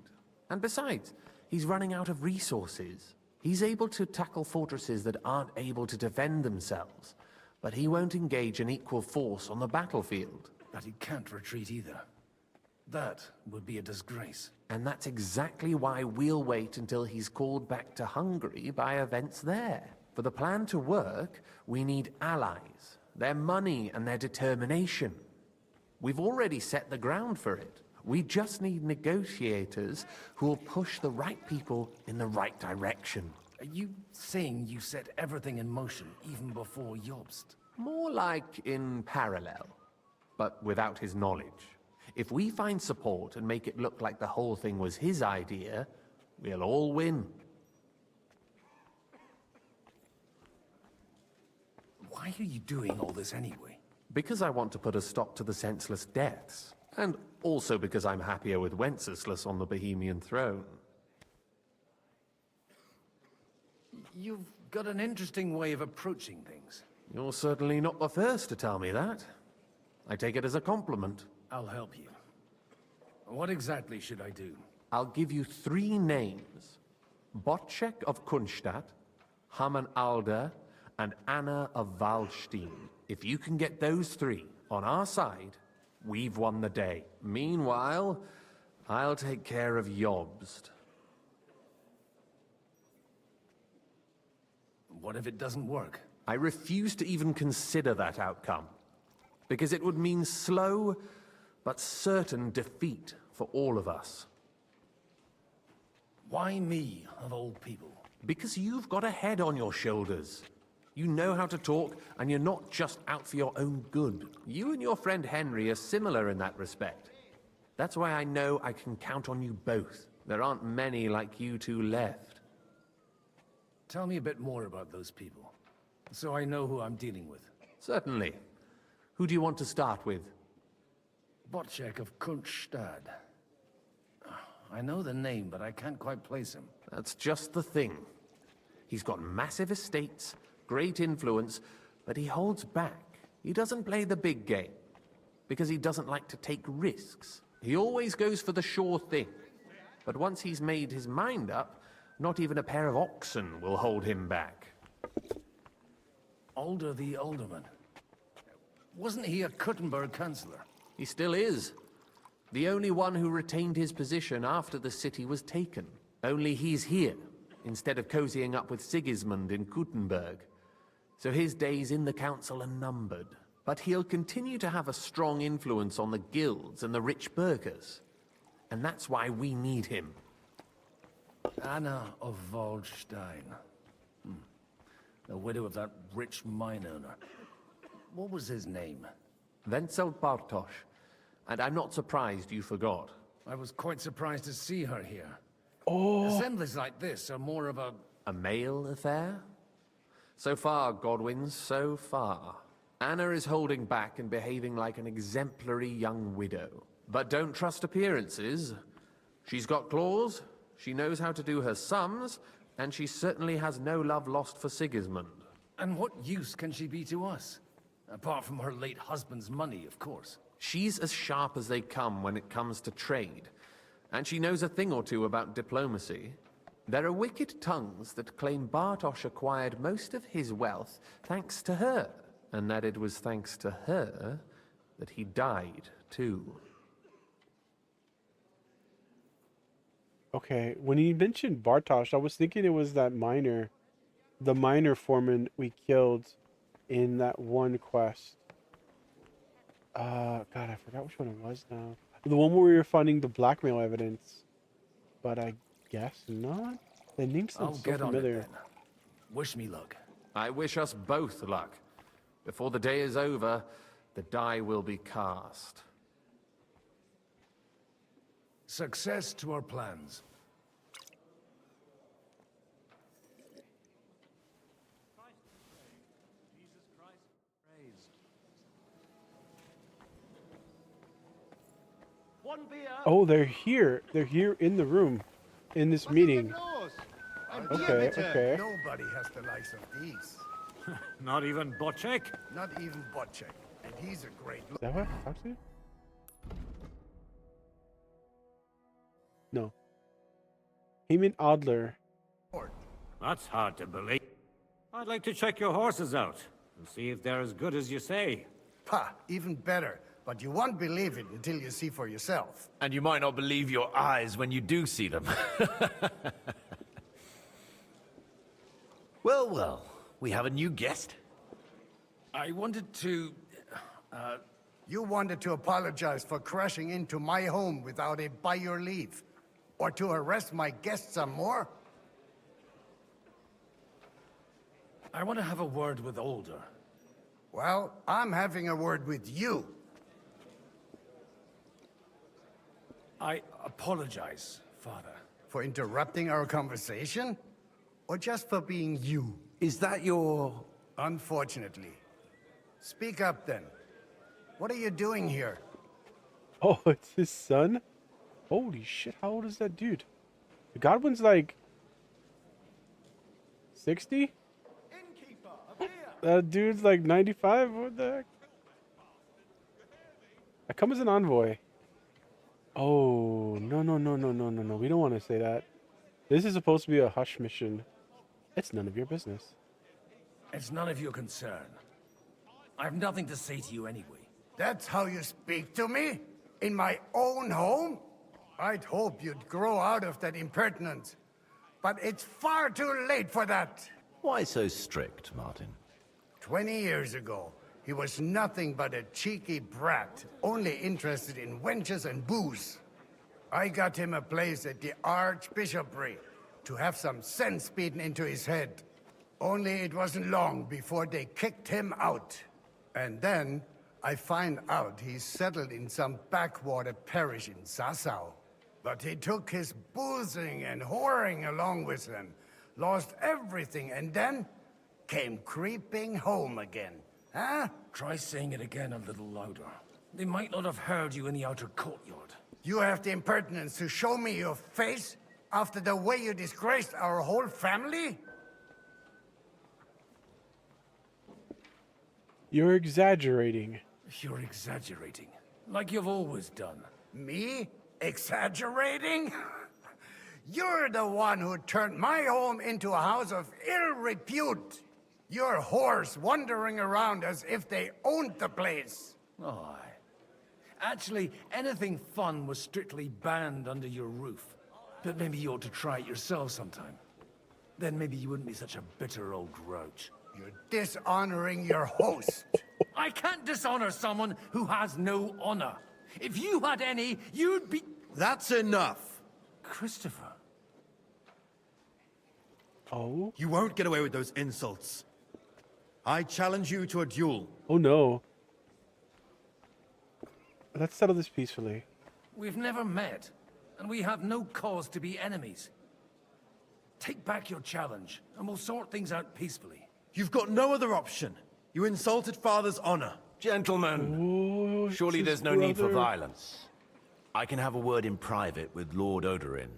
And besides, he's running out of resources. He's able to tackle fortresses that aren't able to defend themselves, but he won't engage an equal force on the battlefield. But he can't retreat either. That would be a disgrace. And that's exactly why we'll wait until he's called back to Hungary by events there. For the plan to work, we need allies, their money and their determination. We've already set the ground for it. We just need negotiators who will push the right people in the right direction. Are you saying you set everything in motion even before Jobst? More like in parallel, but without his knowledge. If we find support and make it look like the whole thing was his idea, we'll all win. Why are you doing all this anyway? Because I want to put a stop to the senseless deaths, and also because I'm happier with Wenceslas on the Bohemian throne. You've got an interesting way of approaching things. You're certainly not the first to tell me that. I take it as a compliment. I'll help you. What exactly should I do? I'll give you 3 names. Botchek of Kunstadt, Haman Alder, and Anna of Waldstein. If you can get those 3 on our side, we've won the day. Meanwhile, I'll take care of Jobst. What if it doesn't work? I refuse to even consider that outcome, because it would mean slow but certain defeat for all of us. Why me, of all people? Because you've got a head on your shoulders. You know how to talk, and you're not just out for your own good. You and your friend Henry are similar in that respect. That's why I know I can count on you both. There aren't many like you two left. Tell me a bit more about those people, so I know who I'm dealing with. Certainly. Who do you want to start with? Botchek of Kunstadt. I know the name, but I can't quite place him. That's just the thing. He's got massive estates, great influence, but he holds back. He doesn't play the big game, because he doesn't like to take risks. He always goes for the sure thing. But once he's made his mind up, not even a pair of oxen will hold him back. Alder the Alderman. Wasn't he a Kuttenberg councillor? He still is. The only one who retained his position after the city was taken. Only he's here, instead of cozying up with Sigismund in Kuttenberg. So his days in the council are numbered. But he'll continue to have a strong influence on the guilds and the rich burghers. And that's why we need him. Anna of Waldstein. The widow of that rich mine owner. What was his name? Wenzel Bartosz. And I'm not surprised you forgot. I was quite surprised to see her here. Oh. Assemblies like this are more of a... A male affair? So far, Godwin, so far. Anna is holding back and behaving like an exemplary young widow. But don't trust appearances. She's got claws, she knows how to do her sums, and she certainly has no love lost for Sigismund. And what use can she be to us? Apart from her late husband's money, of course. She's as sharp as they come when it comes to trade. And she knows a thing or two about diplomacy. There are wicked tongues that claim Bartosz acquired most of his wealth thanks to her, and that it was thanks to her that he died, too. Okay, when he mentioned Bartosz, I was thinking it was that miner, the miner foreman we killed in that one quest. God, I forgot which one it was now. The one where we were finding the blackmail evidence, but I guess not. The name sounds so familiar. On it, then. Wish me luck. I wish us both luck. Before the day is over, the die will be cast. Success to our plans. Oh, they're here. They're here in the room, in this meeting. Okay, okay. Nobody has the likes of these. Not even Botchek? Not even Botchek. And he's a great... Is that what I talked to? No. Heman Adler. That's hard to believe. I'd like to check your horses out and see if they're as good as you say. Ha! Even better. But you won't believe it until you see for yourself. And you might not believe your eyes when you do see them. Well, well, we have a new guest. I wanted to... You wanted to apologize for crashing into my home without it by your leave. Or to arrest my guests some more? I want to have a word with Alder. Well, I'm having a word with you. I apologize, Father. For interrupting our conversation? Or just for being you? Is that your... Unfortunately. Speak up then. What are you doing here? Oh, it's his son? Holy shit, how old is that dude? The Godwin's like 60? That dude's like 95? What the heck? I come as an envoy. Oh, no. We don't want to say that. This is supposed to be a hush mission. It's none of your business. It's none of your concern. I have nothing to say to you anyway. That's how you speak to me? In my own home? I'd hope you'd grow out of that impertinence. But it's far too late for that. Why so strict, Martin? 20 years ago, he was nothing but a cheeky brat, only interested in wenches and booze. I got him a place at the Archbishopric to have some sense beaten into his head. Only it wasn't long before they kicked him out. And then I find out he's settled in some backwater parish in Sassau. But he took his boozing and whoring along with him, lost everything, and then came creeping home again. Huh? Try saying it again a little louder. They might not have heard you in the outer courtyard. You have the impertinence to show me your face after the way you disgraced our whole family? You're exaggerating. You're exaggerating. Like you've always done. Me? Exaggerating? You're the one who turned my home into a house of ill repute. Your whores wandering around as if they owned the place. Oh, actually, anything fun was strictly banned under your roof. But maybe you ought to try it yourself sometime. Then maybe you wouldn't be such a bitter old grouch. You're dishonoring your host. I can't dishonor someone who has no honor. If you had any, you'd be... That's enough. Christopher. Oh? You won't get away with those insults. I challenge you to a duel. Oh no. Let's settle this peacefully. We've never met, and we have no cause to be enemies. Take back your challenge, and we'll sort things out peacefully. You've got no other option. You insulted Father's honor. Gentlemen, surely it's there's his no need for brother. violence. I can have a word in private with Lord Odorin,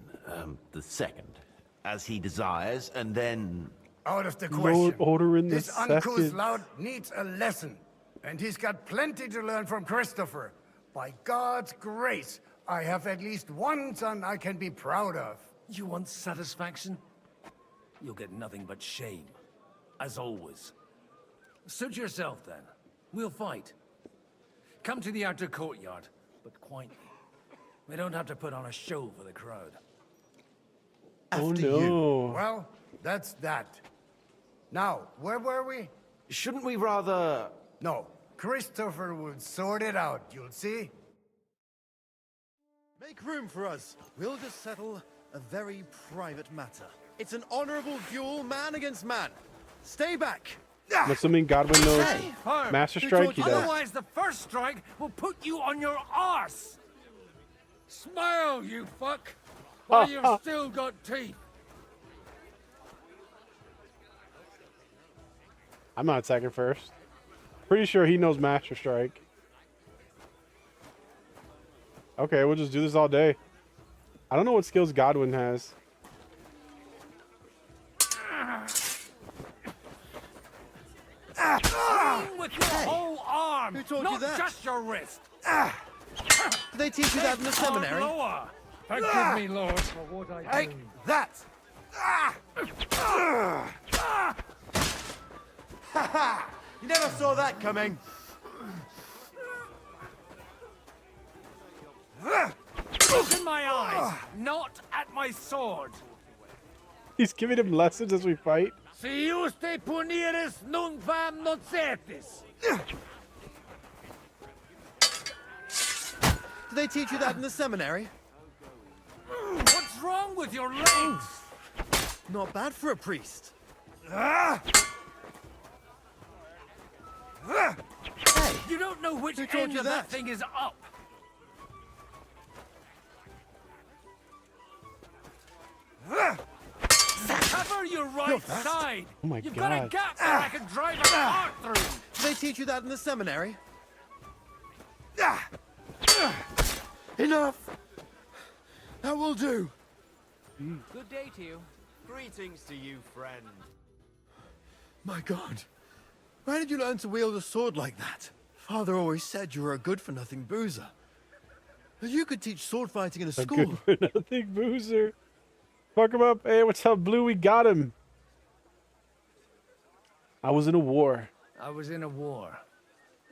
the second, as he desires, and then... Out of the Lord question. Odorin the This uncouth second. lout needs a lesson. And he's got plenty to learn from Christopher. By God's grace, I have at least one son I can be proud of. You want satisfaction? You'll get nothing but shame. As always. Suit yourself, then. We'll fight. Come to the outer courtyard, but quietly. We don't have to put on a show for the crowd. Oh After no. you. Well, that's that. Now, where were we? Shouldn't we rather... No, Christopher will sort it out, you'll see. Make room for us. We'll just settle a very private matter. It's an honorable duel, man against man. Stay back. Assuming Godwin knows Stay firm. Master Strike, he does. Otherwise, the first strike will put you on your arse. Smile, you fuck, while you've still got teeth. I'm not attacking first. Pretty sure he knows Master Strike. Okay, we'll just do this all day. I don't know what skills Godwin has. Swing with your whole arm, Who taught not you that? just your wrist. Did they teach you that in the seminary? Lower. Forgive me, Lord, for what I Take do. that! You never saw that coming. Look in my eyes, not at my sword. He's giving him lessons as we fight. Si juste puniris non vam nocetis. Did they teach you that in the seminary? What's wrong with your legs? Not bad for a priest. You don't know which Who taught end you of that that? thing is up. Cover your right side. Oh my You've got a God. gap that I can drive a cart through. Did they teach you that in the seminary? Enough! That will do. Good day to you. Greetings to you, friend. My God. Where did you learn to wield a sword like that? Father always said you were a good-for-nothing boozer. That you could teach sword fighting in a school. A good-for-nothing boozer. Fuck him up. Hey, what's up, Blue? We got him. I was in a war. I was in a war.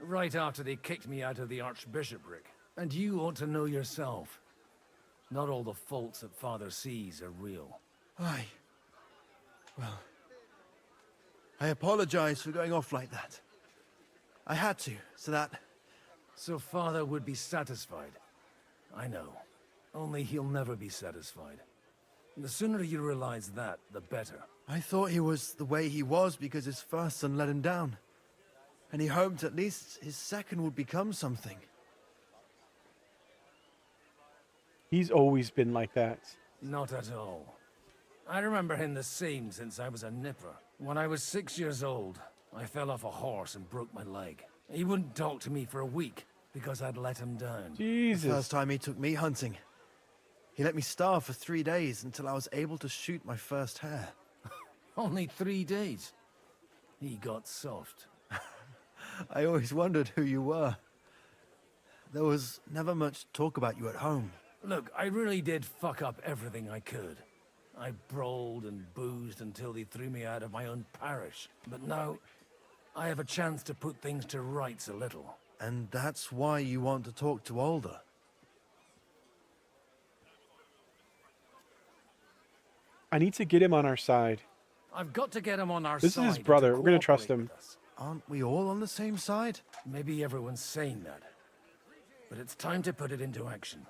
Right after they kicked me out of the archbishopric. And you ought to know yourself. Not all the faults that Father sees are real. Aye. Well, I apologize for going off like that. I had to, so that... So Father would be satisfied. I know. Only he'll never be satisfied. The sooner you realize that, the better. I thought he was the way he was because his first son let him down. And he hoped at least his second would become something. He's always been like that. Not at all. I remember him the same since I was a nipper. When I was 6 years old, I fell off a horse and broke my leg. He wouldn't talk to me for a week because I'd let him down. Jesus. The first time he took me hunting, he let me starve for 3 days until I was able to shoot my first hare. Only 3 days. He got soft. I always wondered who you were. There was never much talk about you at home. Look, I really did fuck up everything I could. I brawled and boozed until they threw me out of my own parish. But now, I have a chance to put things to rights a little. And that's why you want to talk to Alder. I need to get him on our side. I've got to get him on our side. This is his brother. We're going to trust him. Aren't we all on the same side? Maybe everyone's saying that. But it's time to put it into action.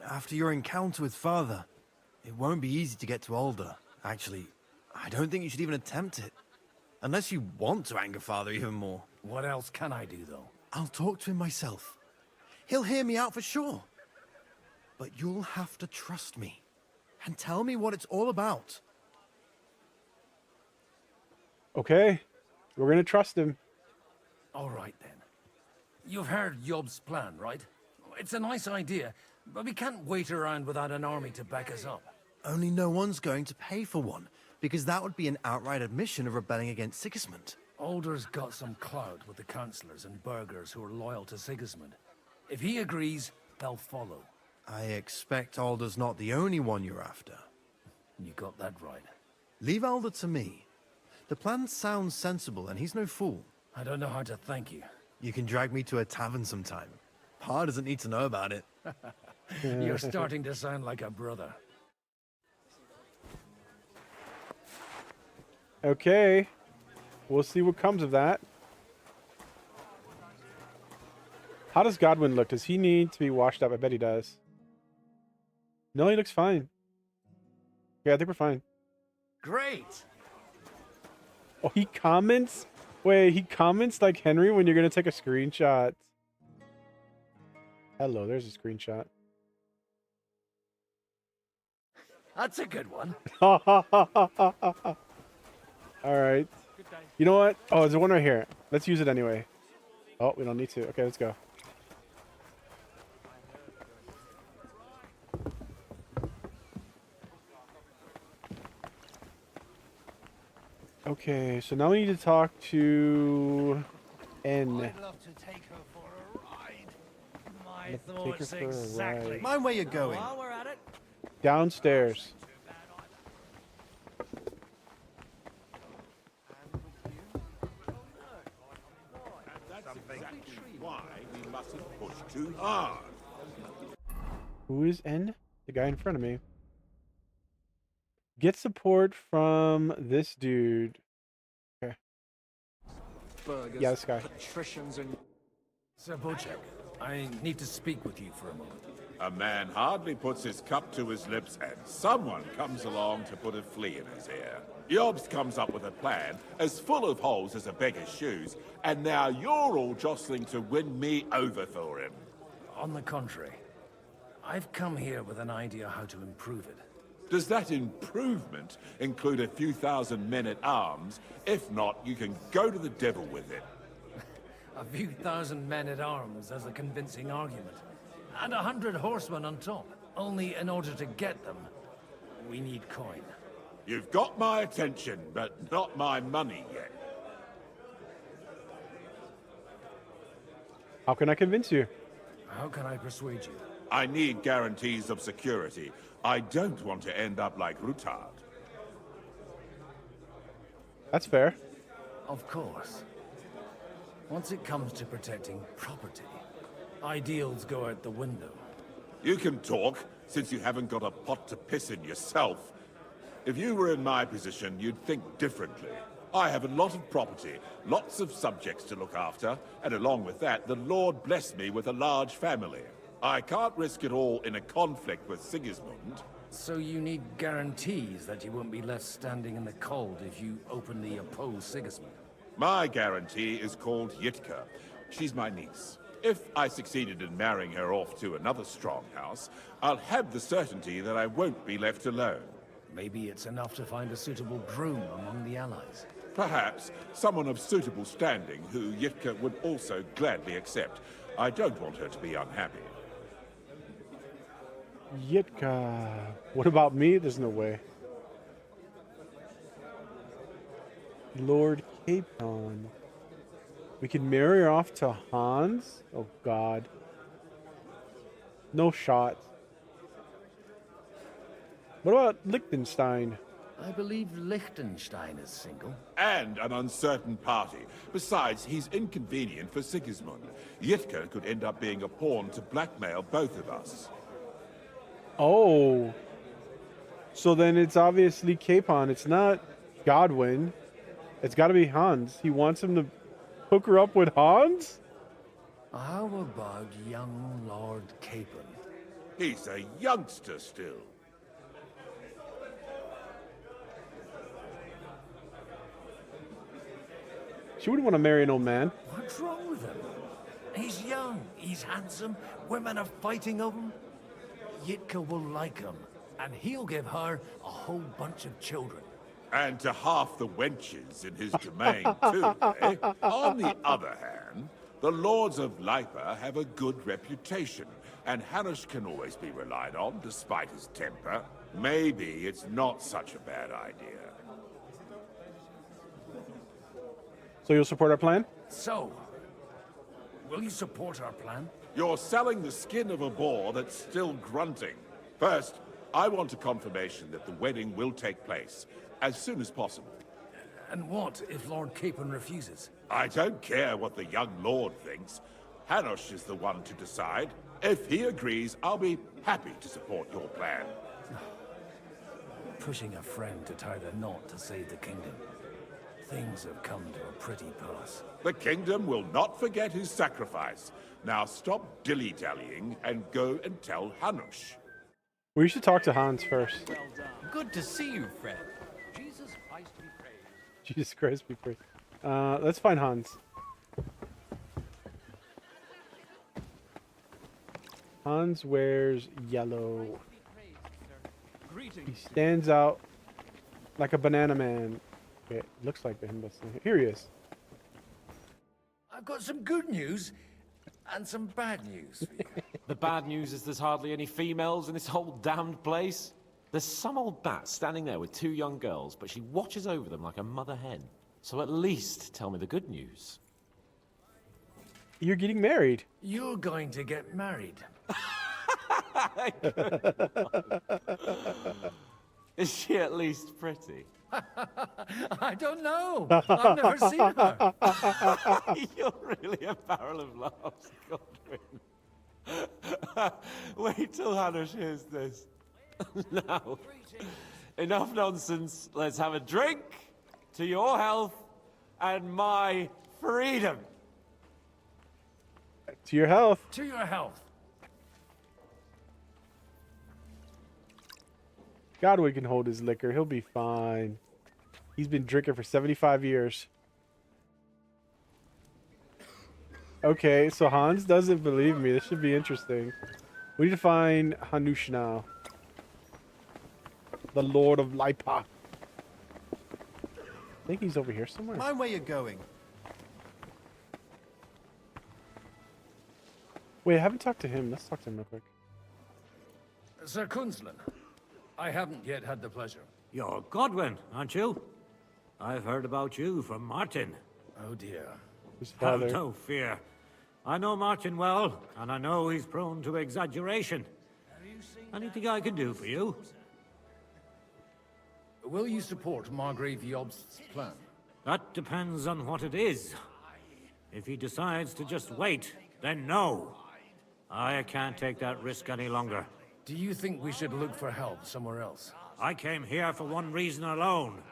After your encounter with Father, it won't be easy to get to Alder. Actually, I don't think you should even attempt it. Unless you want to anger Father even more. What else can I do, though? I'll talk to him myself. He'll hear me out for sure. But you'll have to trust me. And tell me what it's all about. Okay. We're going to trust him. All right, then. You've heard Yob's plan, right? It's a nice idea, but we can't wait around without an army to back us up. Only no one's going to pay for one, because that would be an outright admission of rebelling against Sigismund. Alder's got some clout with the councillors and burghers who are loyal to Sigismund. If he agrees, they'll follow. I expect Alder's not the only one you're after. You got that right. Leave Alder to me. The plan sounds sensible, and he's no fool. I don't know how to thank you. You can drag me to a tavern sometime. Pa doesn't need to know about it. You're starting to sound like a brother. Okay. We'll see what comes of that. How does Godwin look? Does he need to be washed up? I bet he does. No, he looks fine. Yeah, I think we're fine. Great! Oh, he comments? Wait, he comments like Henry when you're going to take a screenshot. Hello, there's a screenshot. That's a good one. All right. You know what? Oh, there's one right here. Let's use it anyway. Oh, we don't need to. Okay, let's go. Okay, so now we need to talk to N. I'd love to take her for a ride. My Let's take thoughts her for a exactly. ride. Mind where you're going. While we're at it, Downstairs. Why we mustn't push too hard. Who is N? The guy in front of me. Get support from this dude. Okay. Yeah, this guy. Patricians and... Sir Bocek, I need to speak with you for a moment. A man hardly puts his cup to his lips and someone comes along to put a flea in his ear. Jobst comes up with a plan as full of holes as a beggar's shoes, and now you're all jostling to win me over for him. On the contrary, I've come here with an idea how to improve it. Does that improvement include a few thousand men at arms? If not, you can go to the devil with it. A few thousand men-at-arms as a convincing argument. And 100 horsemen on top. Only in order to get them, we need coin. You've got my attention, but not my money yet. How can I convince you? How can I persuade you? I need guarantees of security. I don't want to end up like Rutard. That's fair. Of course. Once it comes to protecting property, ideals go out the window. You can talk, since you haven't got a pot to piss in yourself. If you were in my position, you'd think differently. I have a lot of property, lots of subjects to look after, and along with that, the Lord blessed me with a large family. I can't risk it all in a conflict with Sigismund. So you need guarantees that you won't be left standing in the cold if you openly oppose Sigismund? My guarantee is called Yitka. She's my niece. If I succeeded in marrying her off to another strong house, I'll have the certainty that I won't be left alone. Maybe it's enough to find a suitable groom among the allies. Perhaps someone of suitable standing who Yitka would also gladly accept. I don't want her to be unhappy. Yitka. What about me? There's no way. Lord Capon. We can marry her off to Hans? Oh, God. No shot. What about Liechtenstein? I believe Liechtenstein is single. And an uncertain party. Besides, he's inconvenient for Sigismund. Yitka could end up being a pawn to blackmail both of us. Oh. So then it's obviously Capon. It's not Godwin. It's got to be Hans. He wants him to hook her up with Hans? How about young Lord Capon? He's a youngster still. She wouldn't want to marry an old man. What's wrong with him? He's young, he's handsome, women are fighting over him. Yitka will like him, and he'll give her a whole bunch of children. And to half the wenches in his domain, too, eh? On the other hand, the Lords of Lipa have a good reputation, and Hanush can always be relied on, despite his temper. Maybe it's not such a bad idea. So you'll support our plan? So, will you support our plan? You're selling the skin of a boar that's still grunting. First, I want a confirmation that the wedding will take place as soon as possible. And what if Lord Capon refuses? I don't care what the young lord thinks. Hanush is the one to decide. If he agrees, I'll be happy to support your plan. Pushing a friend to tie the knot to save the kingdom. Things have come to a pretty pass. The kingdom will not forget his sacrifice. Now stop dilly-dallying and go and tell Hanush. We should talk to Hans first. Well done. Good to see you, friend. Jesus Christ be praised. Jesus Christ be praised. Let's find Hans. Hans wears yellow. He stands out like a banana man. Okay, looks like him, but here he is. I've got some good news and some bad news for you. The bad news is there's hardly any females in this whole damned place. There's some old bat standing there with two young girls, but she watches over them like a mother hen. So at least tell me the good news. You're getting married. You're going to get married. Is she at least pretty? I don't know. I've never seen her. You're really a barrel of laughs, Godwin. Wait till Hanush hears this. Now, enough nonsense. Let's have a drink to your health and my freedom. To your health. To your health. Godwin can hold his liquor. He'll be fine. He's been drinking for 75 years. Okay, so Hans doesn't believe me. This should be interesting. We need to find Hanush now. The Lord of Lipa. I think he's over here somewhere. Mind where you're going. Wait, I haven't talked to him. Let's talk to him real quick. Sir Kunzlin, I haven't yet had the pleasure. You're Godwin, aren't you? I've heard about you from Martin. Oh dear. His Have father. no fear. I know Martin well, and I know he's prone to exaggeration. Anything I can do for you? Will you support Margrave Jobst's plan? That depends on what it is. If he decides to just wait, then no. I can't take that risk any longer. Do you think we should look for help somewhere else? I came here for one reason alone.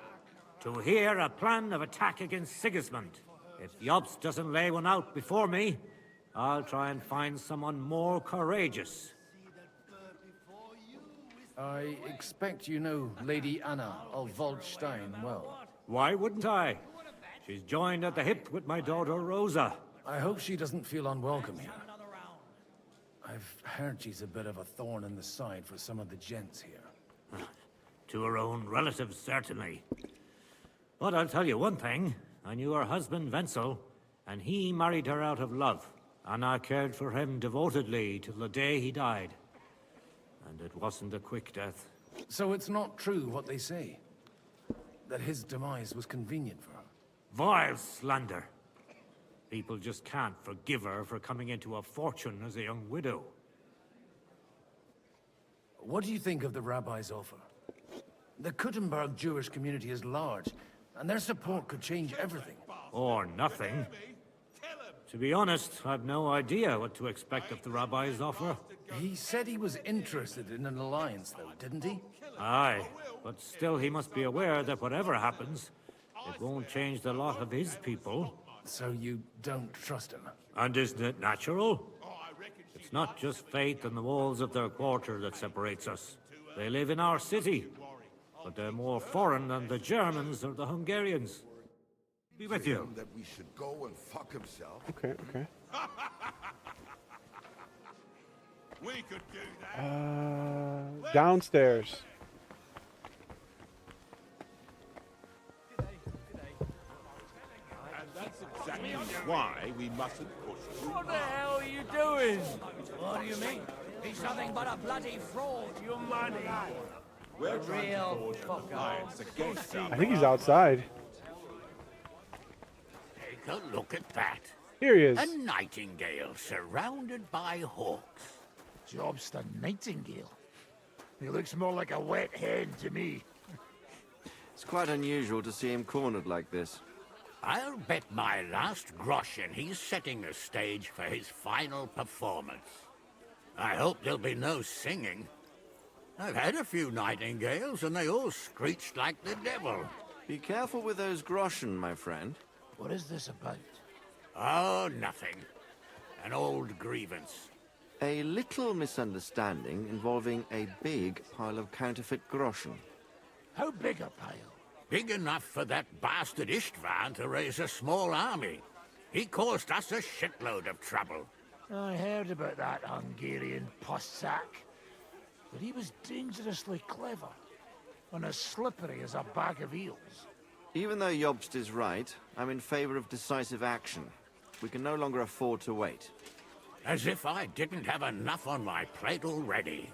To hear a plan of attack against Sigismund. If Jobst doesn't lay one out before me, I'll try and find someone more courageous. I expect you know Lady Anna of Waldstein well. Why wouldn't I? She's joined at the hip with my daughter Rosa. I hope she doesn't feel unwelcome here. I've heard she's a bit of a thorn in the side for some of the gents here. To her own relatives, certainly. But I'll tell you one thing. I knew her husband, Wenzel, and he married her out of love. And I cared for him devotedly till the day he died. And it wasn't a quick death. So it's not true what they say? That his demise was convenient for her? Vile slander. People just can't forgive her for coming into a fortune as a young widow. What do you think of the rabbi's offer? The Kuttenberg Jewish community is large, and their support could change everything. Or nothing. To be honest, I've no idea what to expect of the rabbi's offer. He said he was interested in an alliance, though, didn't he? Aye, but still he must be aware that whatever happens, it won't change the lot of his people. So you don't trust him? And isn't it natural? It's not just faith in the walls of their quarter that separates us. They live in our city, but they're more foreign than the Germans or the Hungarians. Be with you. That we should go and fuck himself. Okay, okay. We could do that. Downstairs. And that's exactly why we mustn't push through. What the hell are you doing? What do you mean? He's nothing but a bloody fraud. Your money. We're A trying real to forge an fucker. alliance against our I think he's outside. Take a look at that. Here he is. A nightingale surrounded by hawks. Job's the nightingale. He looks more like a wet hen to me. It's quite unusual to see him cornered like this. I'll bet my last groschen he's setting the stage for his final performance. I hope there'll be no singing. I've had a few nightingales and they all screeched like the devil. Be careful with those groschen, my friend. What is this about? Oh, nothing. An old grievance. A little misunderstanding involving a big pile of counterfeit groschen. How big a pile? Big enough for that bastard Istvan to raise a small army. He caused us a shitload of trouble. I heard about that Hungarian puss-sack. But he was dangerously clever. And as slippery as a bag of eels. Even though Jobst is right, I'm in favor of decisive action. We can no longer afford to wait. As if I didn't have enough on my plate already.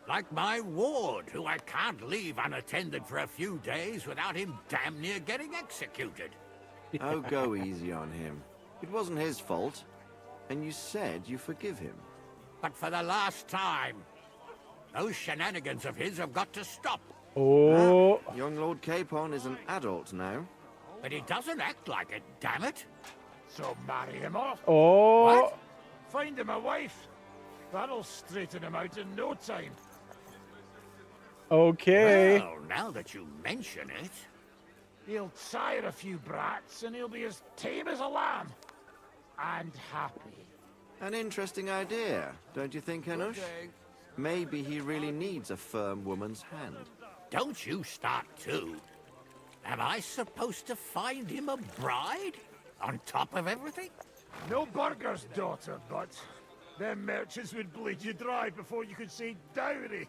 Like my ward, who I can't leave unattended for a few days without him damn near getting executed. Oh, go easy on him. It wasn't his fault. And you said you forgive him. But for the last time, those shenanigans of his have got to stop. Oh. Young Lord Capon is an adult now. But he doesn't act like it, damn it. So marry him off. Oh. What? Find him a wife. That'll straighten him out in no time. Okay. Well, now that you mention it. He'll sire a few brats and he'll be as tame as a lamb. And happy. An interesting idea, don't you think, Hanush? Maybe he really needs a firm woman's hand. Don't you start too. Am I supposed to find him a bride? On top of everything? No burger's daughter, but them merchants would bleed you dry before you could say dowry.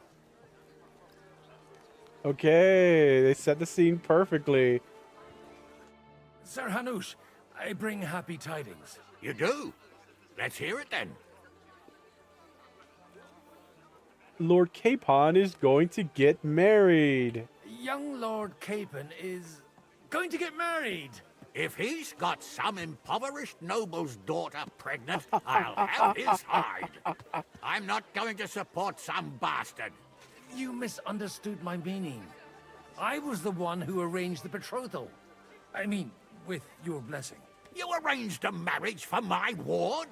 Okay, they set the scene perfectly. Sir Hanush, I bring happy tidings. You do? Let's hear it then. Lord Capon is going to get married. Young Lord Capon is going to get married. If he's got some impoverished noble's daughter pregnant, I'll have his hide. I'm not going to support some bastard. You misunderstood my meaning. I was the one who arranged the betrothal. I mean, with your blessing. You arranged a marriage for my ward?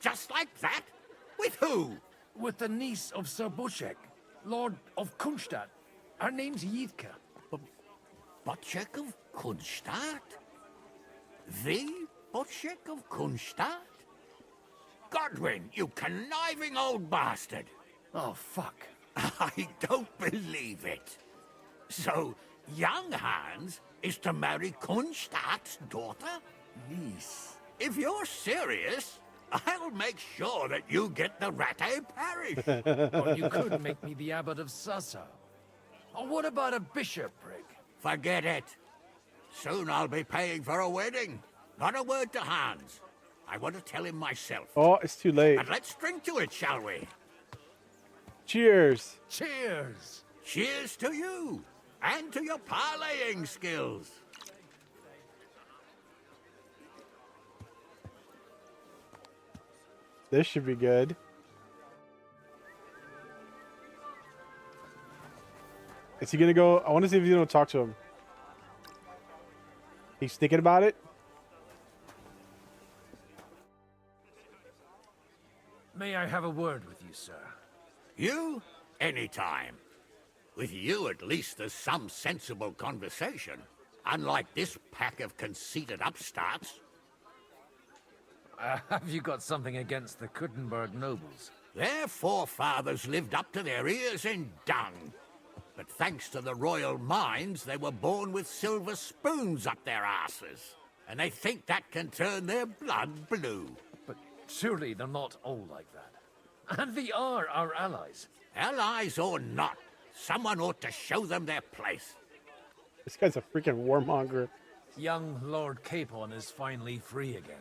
Just like that? With who? With the niece of Sir Bushek, Lord of Kunstadt. Her name's Yidka. Bushek of Kunstadt? The Bushek of Kunstadt? Godwin, you conniving old bastard! Oh, fuck. I don't believe it. So, young Hans is to marry Kunstadt's daughter? Niece. If you're serious, I'll make sure that you get the Rattay parish. Or you could make me the abbot of Sassa. Or what about a bishopric? Forget it. Soon I'll be paying for a wedding. Not a word to Hans. I want to tell him myself. Oh, it's too late. But let's drink to it, shall we? Cheers. Cheers. Cheers to you. And to your parlaying skills. This should be good. Is he gonna go? I want to see if he's gonna talk to him. He's thinking about it. May I have a word with you, sir? You? Anytime. With you, at least, there's some sensible conversation. Unlike this pack of conceited upstarts. Have you got something against the Kuttenberg nobles? Their forefathers lived up to their ears in dung. But thanks to the royal mines, they were born with silver spoons up their asses. And they think that can turn their blood blue. But surely they're not all like that. And they are our allies. Allies or not, someone ought to show them their place. This guy's a freaking warmonger. Young Lord Capon is finally free again.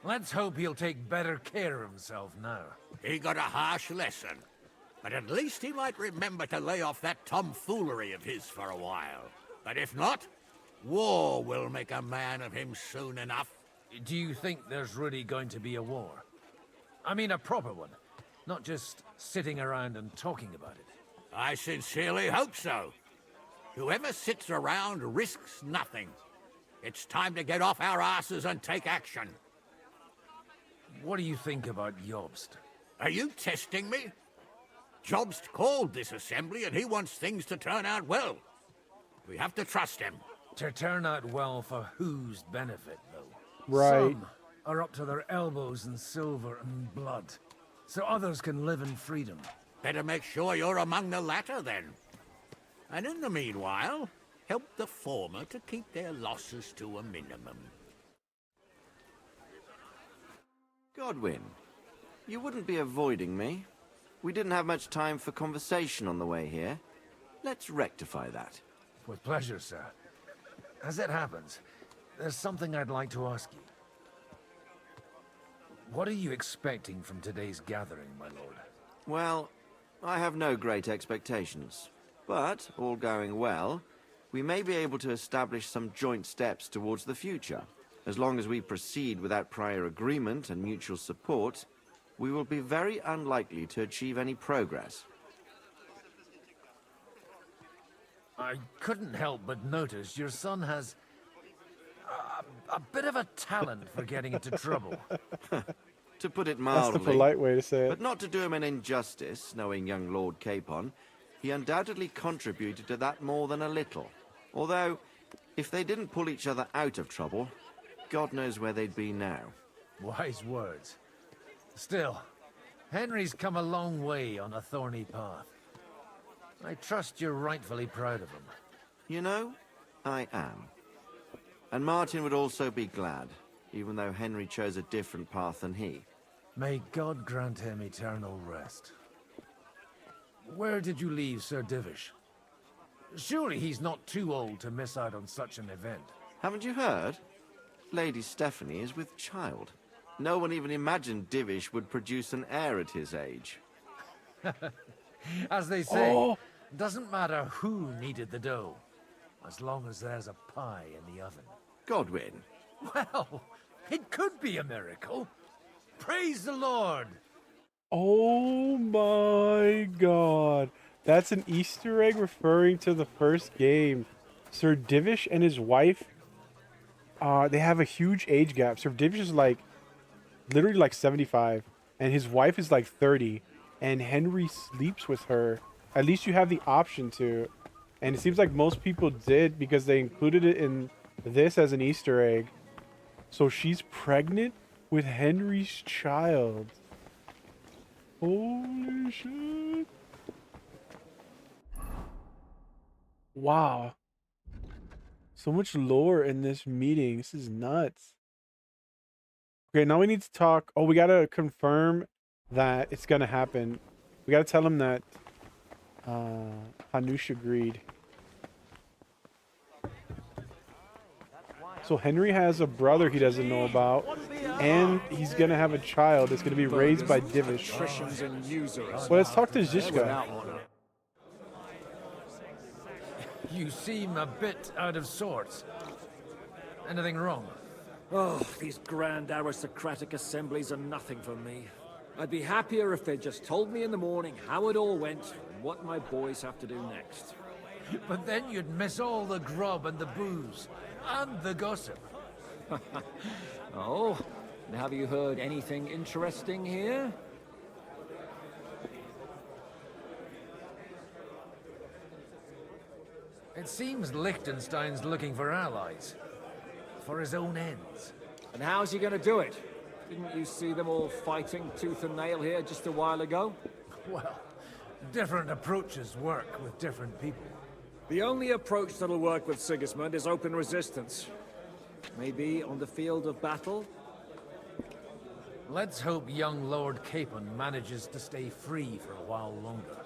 Let's hope he'll take better care of himself now. He got a harsh lesson. But at least he might remember to lay off that tomfoolery of his for a while. But if not, war will make a man of him soon enough. Do you think there's really going to be a war? I mean a proper one, not just sitting around and talking about it. I sincerely hope so. Whoever sits around risks nothing. It's time to get off our asses and take action. What do you think about Jobst? Are you testing me? Jobst called this assembly and he wants things to turn out well. We have to trust him. To turn out well for whose benefit, though? Right. Some are up to their elbows in silver and blood, so others can live in freedom. Better make sure you're among the latter, then. And in the meanwhile, help the former to keep their losses to a minimum. Godwin, you wouldn't be avoiding me. We didn't have much time for conversation on the way here. Let's rectify that. With pleasure, sir. As it happens, there's something I'd like to ask you. What are you expecting from today's gathering, my lord? Well, I have no great expectations. But, all going well, we may be able to establish some joint steps towards the future. As long as we proceed without prior agreement and mutual support, we will be very unlikely to achieve any progress. I couldn't help but notice your son has a bit of a talent for getting into trouble. To put it mildly. That's the polite way to say it. But not to do him an injustice, knowing young Lord Capon, he undoubtedly contributed to that more than a little. Although, if they didn't pull each other out of trouble, God knows where they'd be now. Wise words. Still, Henry's come a long way on a thorny path. I trust you're rightfully proud of him. You know, I am. And Martin would also be glad, even though Henry chose a different path than he. May God grant him eternal rest. Where did you leave Sir Divish? Surely he's not too old to miss out on such an event. Haven't you heard? Lady Stephanie is with child. No one even imagined Divish would produce an heir at his age. As they say, Oh. doesn't matter who kneaded the dough, as long as there's a pie in the oven. Godwin. Well, it could be a miracle. Praise the Lord. Oh my god. That's an Easter egg referring to the first game. Sir Divish and his wife, they have a huge age gap. Sir Divish is like, literally like 75, and his wife is like 30, and Henry sleeps with her. At least you have the option to. And it seems like most people did because they included it in this as an Easter egg. So she's pregnant with Henry's child. Holy shit. Wow. So much lore in this meeting. This is nuts. Okay, now we need to talk. Oh, we gotta confirm that it's gonna happen. We gotta tell him that Hanush agreed. So Henry has a brother he doesn't know about, and he's gonna have a child that's gonna be raised by Divish. Well, let's talk to Zishka. You seem a bit out of sorts. Anything wrong? Oh, these grand aristocratic assemblies are nothing for me. I'd be happier if they just told me in the morning how it all went and what my boys have to do next. But then you'd miss all the grub and the booze, and the gossip. Oh, and have you heard anything interesting here? It seems Liechtenstein's looking for allies. For his own ends. And how's he gonna do it? Didn't you see them all fighting tooth and nail here just a while ago? Well, different approaches work with different people. The only approach that'll work with Sigismund is open resistance. Maybe on the field of battle? Let's hope young Lord Capon manages to stay free for a while longer.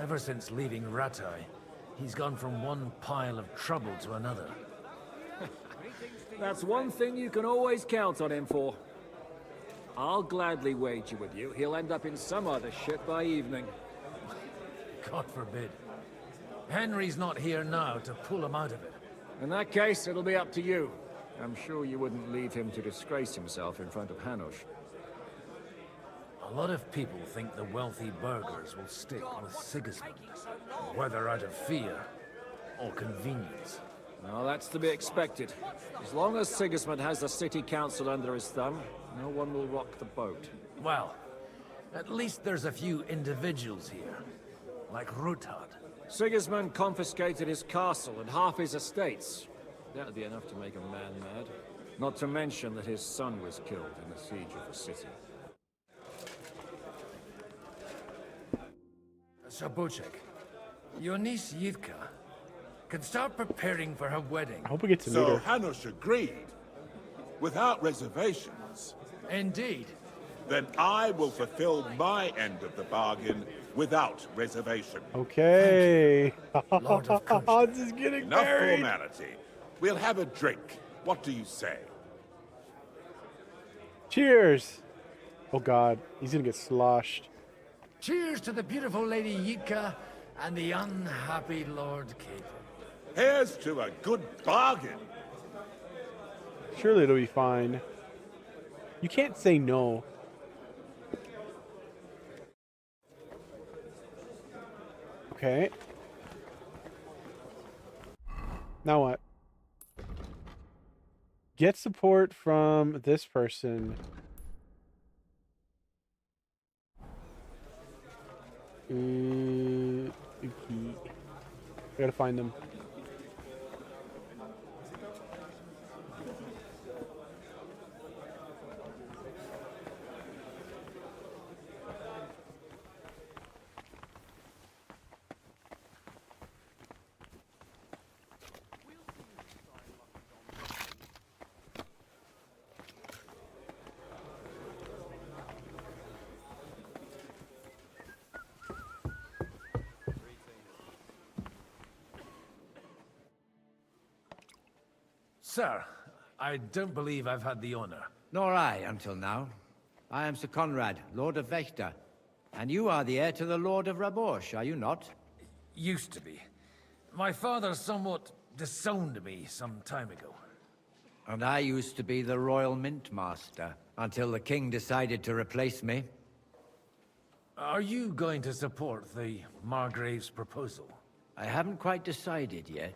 Ever since leaving Rattay, he's gone from one pile of trouble to another. That's one thing you can always count on him for. I'll gladly wager with you he'll end up in some other shit by evening. God forbid. Henry's not here now to pull him out of it. In that case, it'll be up to you. I'm sure you wouldn't leave him to disgrace himself in front of Hanush. A lot of people think the wealthy burghers will stick with Sigismund, whether out of fear or convenience. No, that's to be expected. As long as Sigismund has the city council under his thumb, no one will rock the boat. Well, at least there's a few individuals here, like Ruthard. Sigismund confiscated his castle and half his estates. That'd be enough to make a man mad. Not to mention that his son was killed in the siege of the city. Zabocek, your niece Yivka can start preparing for her wedding. I hope we get to meet So her. Hanush agreed, without reservations. Indeed. Then I will fulfill my end of the bargain without reservation. Okay. Lord of Krush. This is getting Enough married. formality. We'll have a drink. What do you say? Cheers. Oh god, he's gonna get sloshed. Cheers to the beautiful Lady Yitka and the unhappy Lord Capon. Here's to a good bargain. Surely it'll be fine. You can't say no. Okay. Now what? Get support from this person. Okay. I gotta find them. Sir, I don't believe I've had the honor. Nor I, until now. I am Sir Conrad, Lord of Wächter, And you are the heir to the Lord of Rabosh, are you not? Used to be. My father somewhat disowned me some time ago. And I used to be the Royal Mint Master, until the king decided to replace me. Are you going to support the Margrave's proposal? I haven't quite decided yet.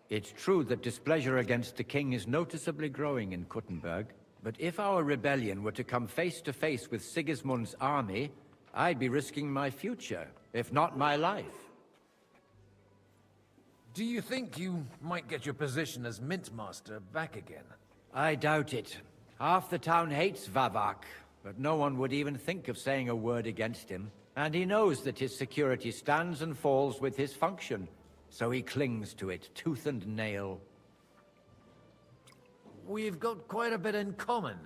It's true that displeasure against the king is noticeably growing in Kuttenberg, but if our rebellion were to come face to face with Sigismund's army, I'd be risking my future, if not my life. Do you think you might get your position as Mint Master back again? I doubt it. Half the town hates Vavak, but no one would even think of saying a word against him. And he knows that his security stands and falls with his function, so he clings to it, tooth and nail. We've got quite a bit in common,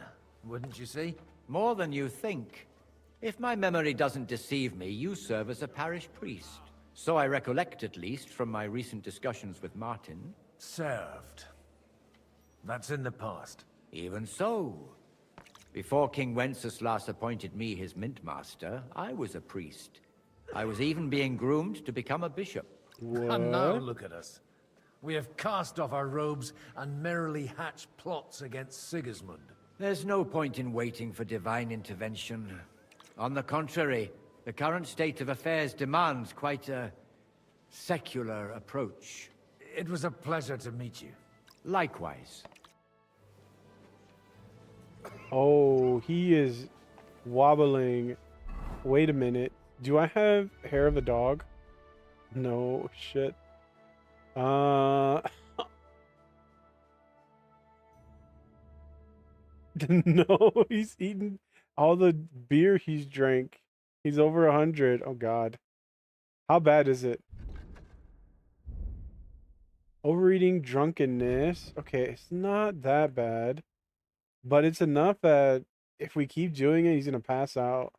wouldn't you say? More than you think. If my memory doesn't deceive me, you serve as a parish priest. So I recollect, at least, from my recent discussions with Martin. Served. That's in the past. Even so. Before King Wenceslas appointed me his mint master, I was a priest. I was even being groomed to become a bishop. And now look at us. We have cast off our robes and merrily hatched plots against Sigismund. There's no point in waiting for divine intervention. On the contrary, the current state of affairs demands quite a secular approach. It was a pleasure to meet you. Likewise. Oh, he is wobbling. Wait a minute. Do I have hair of the dog? No shit. No, he's eaten all the beer he's drank. He's over 100. Oh god. How bad is it? Overeating, drunkenness. Okay, it's not that bad. But it's enough that if we keep doing it, he's gonna pass out.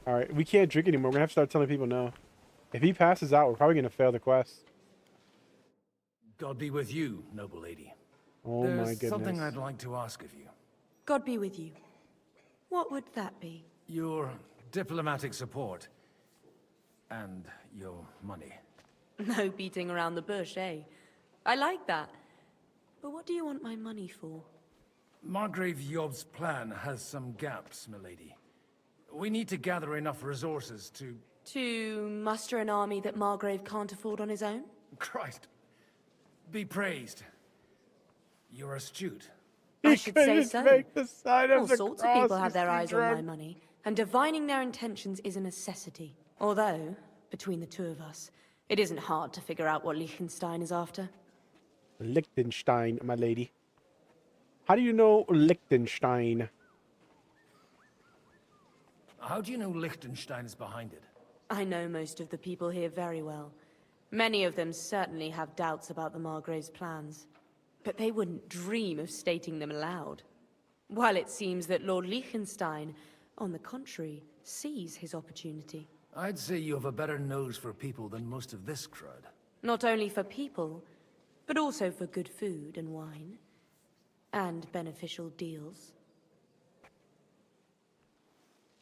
Alright, we can't drink anymore. We're gonna have to start telling people no. If he passes out, we're probably gonna fail the quest. God be with you, noble lady. Oh There's my goodness. something I'd like to ask of you. God be with you. What would that be? Your diplomatic support. And your money. No beating around the bush, eh? I like that. But what do you want my money for? Margrave Yob's plan has some gaps, milady. We need to gather enough resources to... To muster an army that Margrave can't afford on his own? Christ. Be praised. You're astute. I should say so. Make the sign of All the sorts of cross, people have their you eyes on drunk. my money, and divining their intentions is a necessity. Although, between the two of us, it isn't hard to figure out what Liechtenstein is after. Liechtenstein, my lady. How do you know Liechtenstein? How do you know Liechtenstein is behind it? I know most of the people here very well. Many of them certainly have doubts about the Margrave's plans. But they wouldn't dream of stating them aloud. While it seems that Lord Liechtenstein, on the contrary, sees his opportunity. I'd say you have a better nose for people than most of this crowd. Not only for people, but also for good food and wine. And beneficial deals.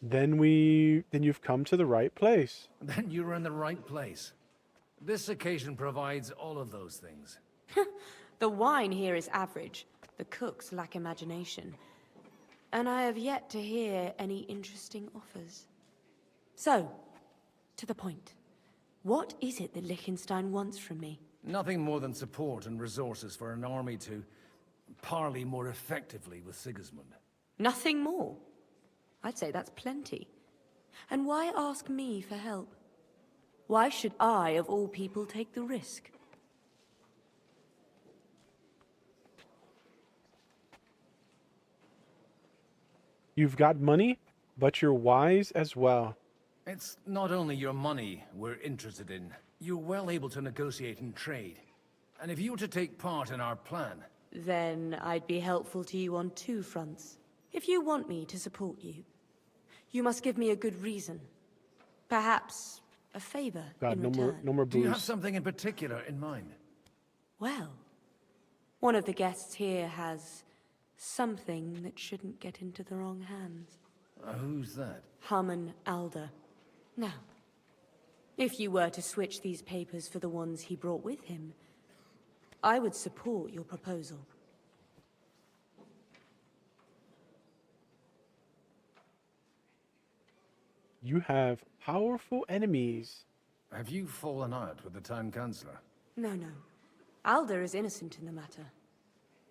Then you've come to the right place. Then you're in the right place. This occasion provides all of those things. The wine here is average. The cooks lack imagination. And I have yet to hear any interesting offers. So, to the point. What is it that Liechtenstein wants from me? Nothing more than support and resources for an army to parley more effectively with Sigismund. Nothing more? I'd say that's plenty. And why ask me for help? Why should I, of all people, take the risk? You've got money, but you're wise as well. It's not only your money we're interested in. You're well able to negotiate and trade. And if you were to take part in our plan... Then I'd be helpful to you on two fronts. If you want me to support you, you must give me a good reason. Perhaps a favor in return. No more Do you have booze. something in particular in mind? Well, one of the guests here has something that shouldn't get into the wrong hands. Who's that? Harmon Alder. Now, if you were to switch these papers for the ones he brought with him, I would support your proposal. You have powerful enemies. Have you fallen out with the town councillor? No, no. Alder is innocent in the matter.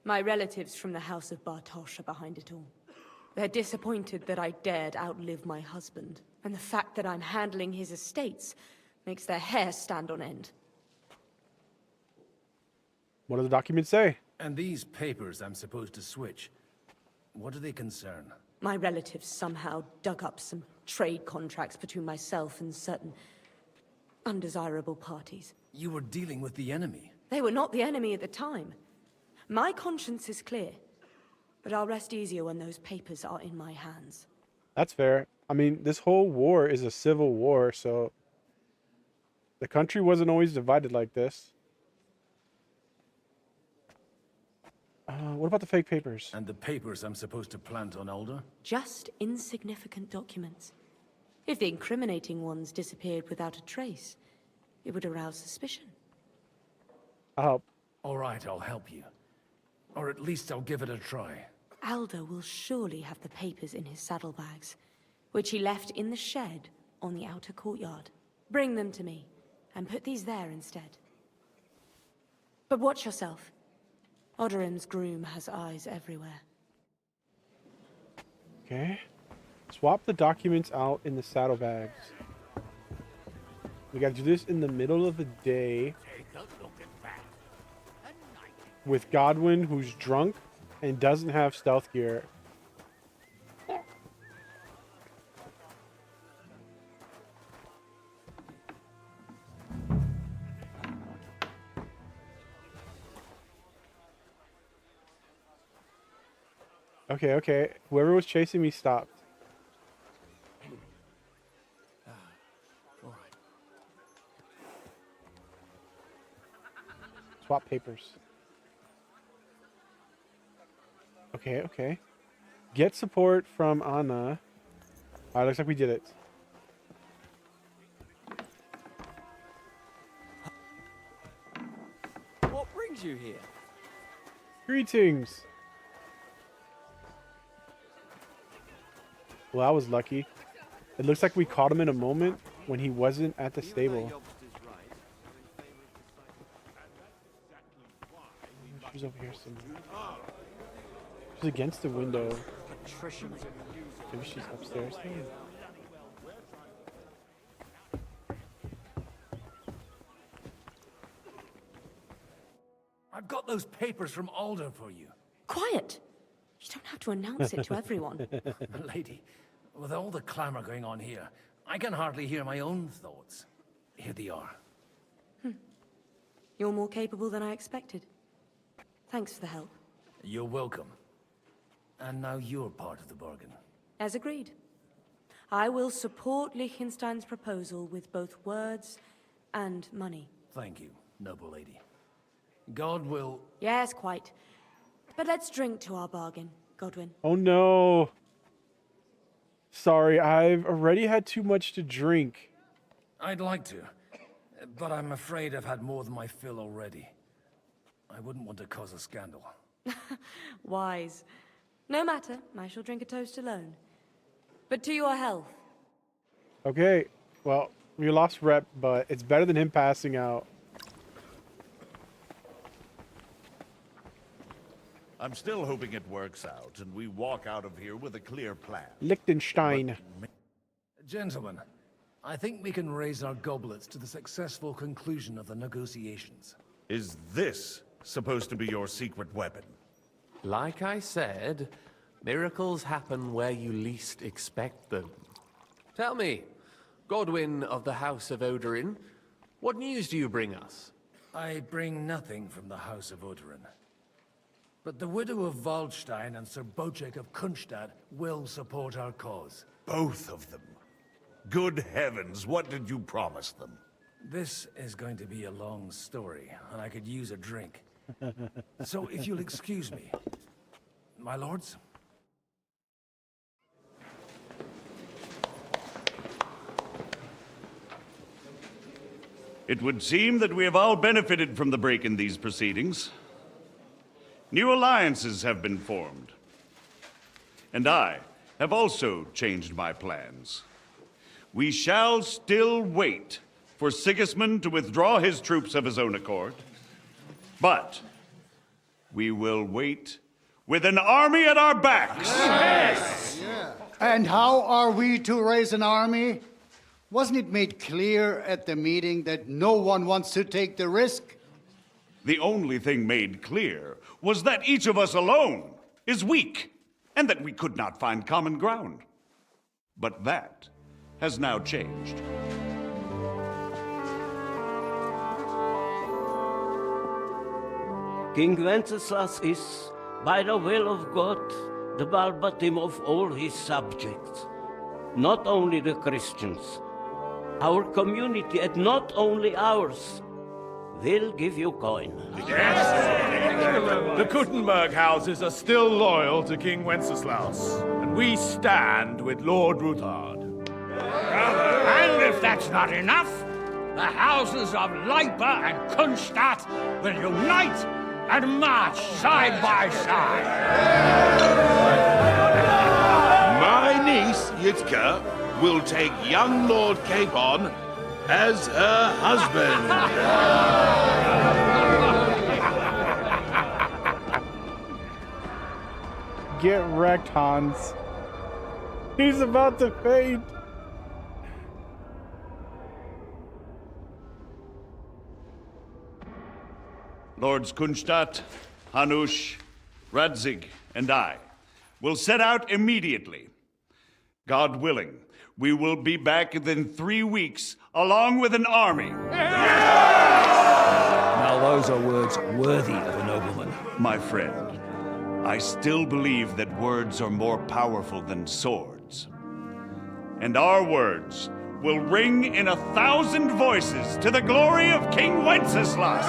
My relatives from the House of Bartosz are behind it all. They're disappointed that I dared outlive my husband, and the fact that I'm handling his estates makes their hair stand on end. What do the documents say? And these papers I'm supposed to switch, what do they concern? My relatives somehow dug up some trade contracts between myself and certain undesirable parties. You were dealing with the enemy. They were not the enemy at the time. My conscience is clear, but I'll rest easier when those papers are in my hands. That's fair. I mean, this whole war is a civil war, so the country wasn't always divided like this. What about the fake papers? And the papers I'm supposed to plant on Alder? Just insignificant documents. If the incriminating ones disappeared without a trace, it would arouse suspicion. I'll help. All right, I'll help you. Or at least I'll give it a try. Alder will surely have the papers in his saddlebags, which he left in the shed on the outer courtyard. Bring them to me, and put these there instead. But watch yourself. Odorim's groom has eyes everywhere. Okay. Swap the documents out in the saddlebags. We gotta do this in the middle of the day. With Godwin, who's drunk and doesn't have stealth gear. Okay, okay. Whoever was chasing me stopped. Swap papers. Okay, okay. Get support from Anna. Alright, looks like we did it. What brings you here? Greetings. Well, I was lucky. It looks like we caught him in a moment when he wasn't at the stable. She's over here somewhere. She's against the window. Maybe she's upstairs then. I've got those papers from Alder for you. Quiet! You don't have to announce it to everyone. Lady, with all the clamor going on here, I can hardly hear my own thoughts. Here they are. You're more capable than I expected. Thanks for the help. You're welcome. And now you're part of the bargain. As agreed. I will support Liechtenstein's proposal with both words and money. Thank you, noble lady. God will... Yes, quite. But let's drink to our bargain, Godwin. Oh no. Sorry, I've already had too much to drink. I'd like to, but I'm afraid I've had more than my fill already. I wouldn't want to cause a scandal. Wise. No matter, I shall drink a toast alone. But to your health. Okay, well, we lost rep, but it's better than him passing out. I'm still hoping it works out and we walk out of here with a clear plan. Liechtenstein. Gentlemen, I think we can raise our goblets to the successful conclusion of the negotiations. Is this supposed to be your secret weapon? Like I said, miracles happen where you least expect them. Tell me, Godwin of the House of Odorin, what news do you bring us? I bring nothing from the House of Odorin. But the widow of Waldstein and Sir Bocek of Kunstadt will support our cause. Both of them. Good heavens, what did you promise them? This is going to be a long story, and I could use a drink. So if you'll excuse me. My lords? It would seem that we have all benefited from the break in these proceedings. New alliances have been formed. And I have also changed my plans. We shall still wait for Sigismund to withdraw his troops of his own accord, but we will wait with an army at our backs. Yes! And how are we to raise an army? Wasn't it made clear at the meeting that no one wants to take the risk? The only thing made clear was that each of us alone is weak, and that we could not find common ground. But that has now changed. King Wenceslas is, by the will of God, the balbatim of all his subjects. Not only the Christians, our community, and not only ours, will give you coin. The Kuttenberg houses are still loyal to King Wenceslas, and we stand with Lord Ruthard. And if that's not enough, the houses of Leipa and Kunstadt will unite and march side by side. My niece, Yitka, will take young Lord Capon as her husband. Get wrecked, Hans. He's about to faint. Lords Kunstadt, Hanush, Radzig, and I will set out immediately. God willing, we will be back within 3 weeks, along with an army. Now those are words worthy of a nobleman. My friend, I still believe that words are more powerful than swords. And our words will ring in 1,000 voices to the glory of King Wenceslas.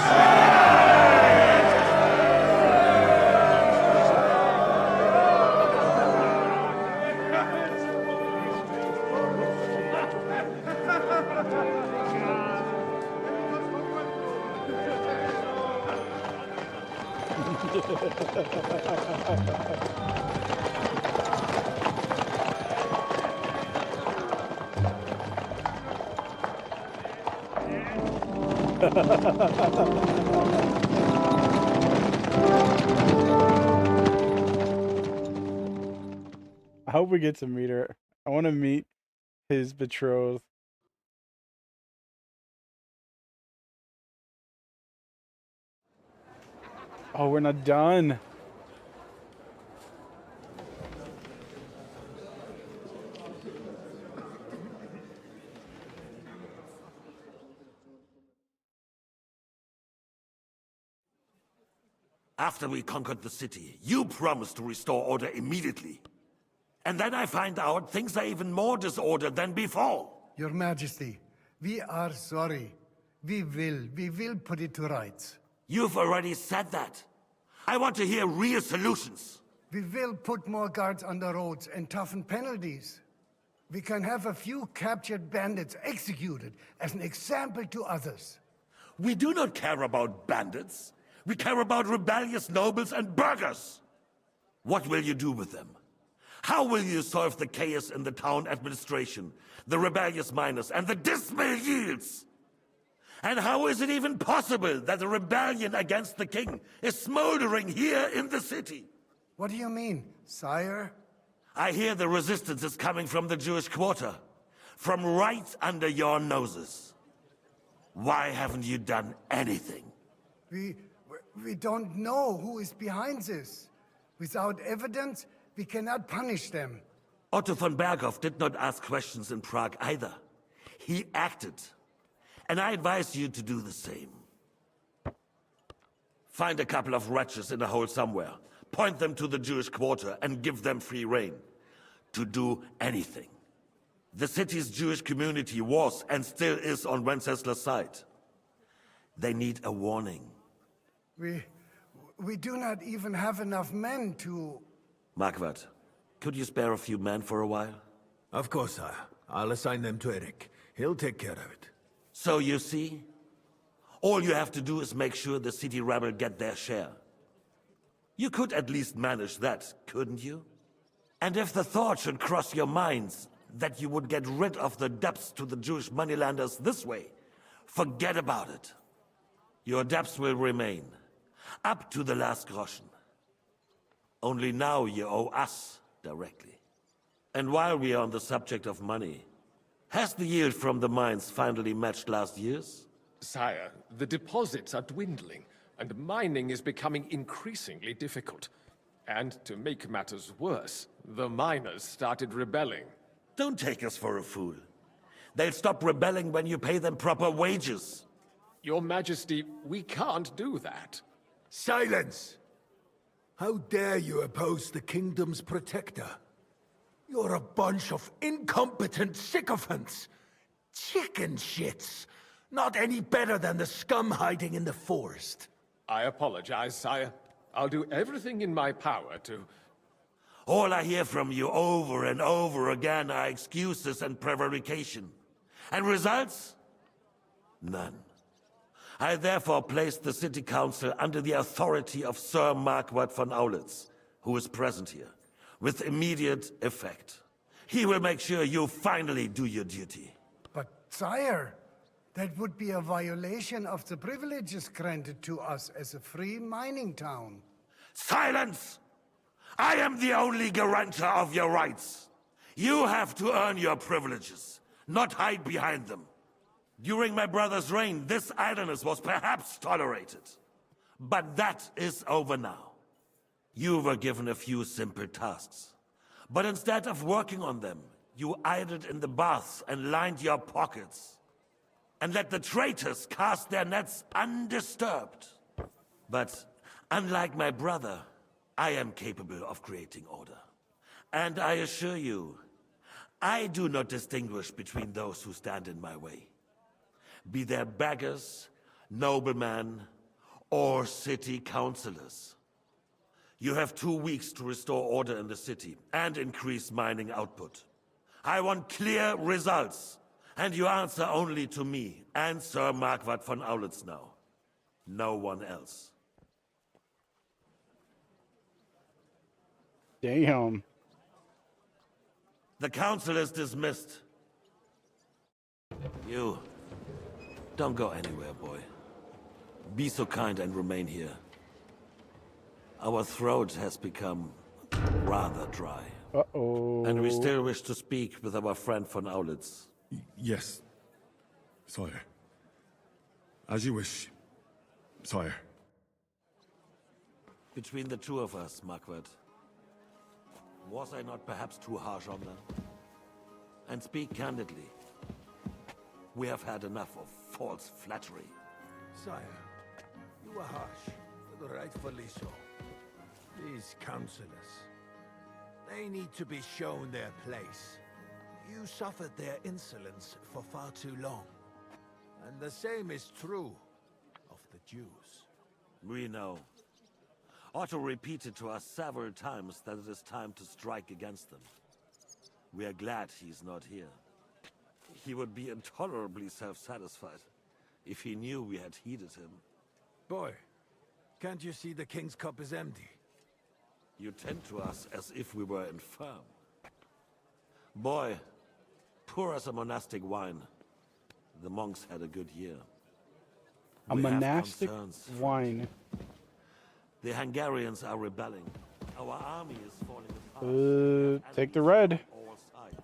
I hope we get to meet her. I want to meet his betrothed. Oh, we're not done. After we conquered the city, you promised to restore order immediately. And then I find out things are even more disordered than before. Your Majesty, we are sorry. We will put it to rights. You've already said that. I want to hear real solutions. We will put more guards on the roads and toughen penalties. We can have a few captured bandits executed as an example to others. We do not care about bandits. We care about rebellious nobles and burghers. What will you do with them? How will you solve the chaos in the town administration, the rebellious miners, and the dismal yields? And how is it even possible that a rebellion against the king is smoldering here in the city? What do you mean, sire? I hear the resistance is coming from the Jewish quarter, from right under your noses. Why haven't you done anything? We don't know who is behind this. Without evidence, we cannot punish them. Otto von Berghoff did not ask questions in Prague either. He acted. And I advise you to do the same. Find a couple of wretches in a hole somewhere, point them to the Jewish quarter, and give them free rein to do anything. The city's Jewish community was and still is on Wenceslas' side. They need a warning. We do not even have enough men to... Marquardt, could you spare a few men for a while? Of course, sire. I'll assign them to Eric. He'll take care of it. So you see, All you have to do is make sure the city rebel get their share. You could at least manage that, couldn't you? And if the thought should cross your minds that you would get rid of the debts to the Jewish moneylanders this way, forget about it. Your debts will remain, up to the last groschen. Only now you owe us directly. And while we are on the subject of money, has the yield from the mines finally matched last year's? Sire, the deposits are dwindling, and mining is becoming increasingly difficult. And to make matters worse, the miners started rebelling. Don't take us for a fool. They'll stop rebelling when you pay them proper wages. Your Majesty, we can't do that. Silence! How dare you oppose the kingdom's protector? You're a bunch of incompetent sycophants! Chicken shits! Not any better than the scum hiding in the forest. I apologize, sire. I'll do everything in my power to... All I hear from you over and over again are excuses and prevarication. And results? None. I therefore place the City Council under the authority of Sir Marquardt von Aulitz, who is present here, with immediate effect. He will make sure you finally do your duty. But, sire, that would be a violation of the privileges granted to us as a free mining town. Silence! I am the only guarantor of your rights. You have to earn your privileges, not hide behind them. During my brother's reign, this idleness was perhaps tolerated. But that is over now. You were given a few simple tasks. But instead of working on them, you idled in the baths and lined your pockets. And let the traitors cast their nets undisturbed. But unlike my brother, I am capable of creating order. And I assure you, I do not distinguish between those who stand in my way. Be they beggars, noblemen, or city councillors. You have 2 weeks to restore order in the city and increase mining output. I want clear results, and you answer only to me and Sir Marquardt von Aulitz now. No one else. Damn. The council is dismissed. You, don't go anywhere, boy. Be so kind and remain here. Our throat has become rather dry. Uh-oh. And we still wish to speak with our friend von Aulitz. Yes, sire. As you wish, sire. Between the two of us, Marquardt, was I not perhaps too harsh on them? And speak candidly. We have had enough of false flattery. Sire, you are harsh, but rightfully so. These councillors, they need to be shown their place. You suffered their insolence for far too long. And the same is true of the Jews. We know. Otto repeated to us several times that it is time to strike against them. We are glad he's not here. He would be intolerably self-satisfied if he knew we had heeded him. Boy, can't you see the king's cup is empty? You tend to us as if we were infirm. Boy, pour us a monastic wine. The monks had a good year. A We have monastic concerns. wine. The Hungarians are rebelling. Our army is falling apart. Take the red. All sides.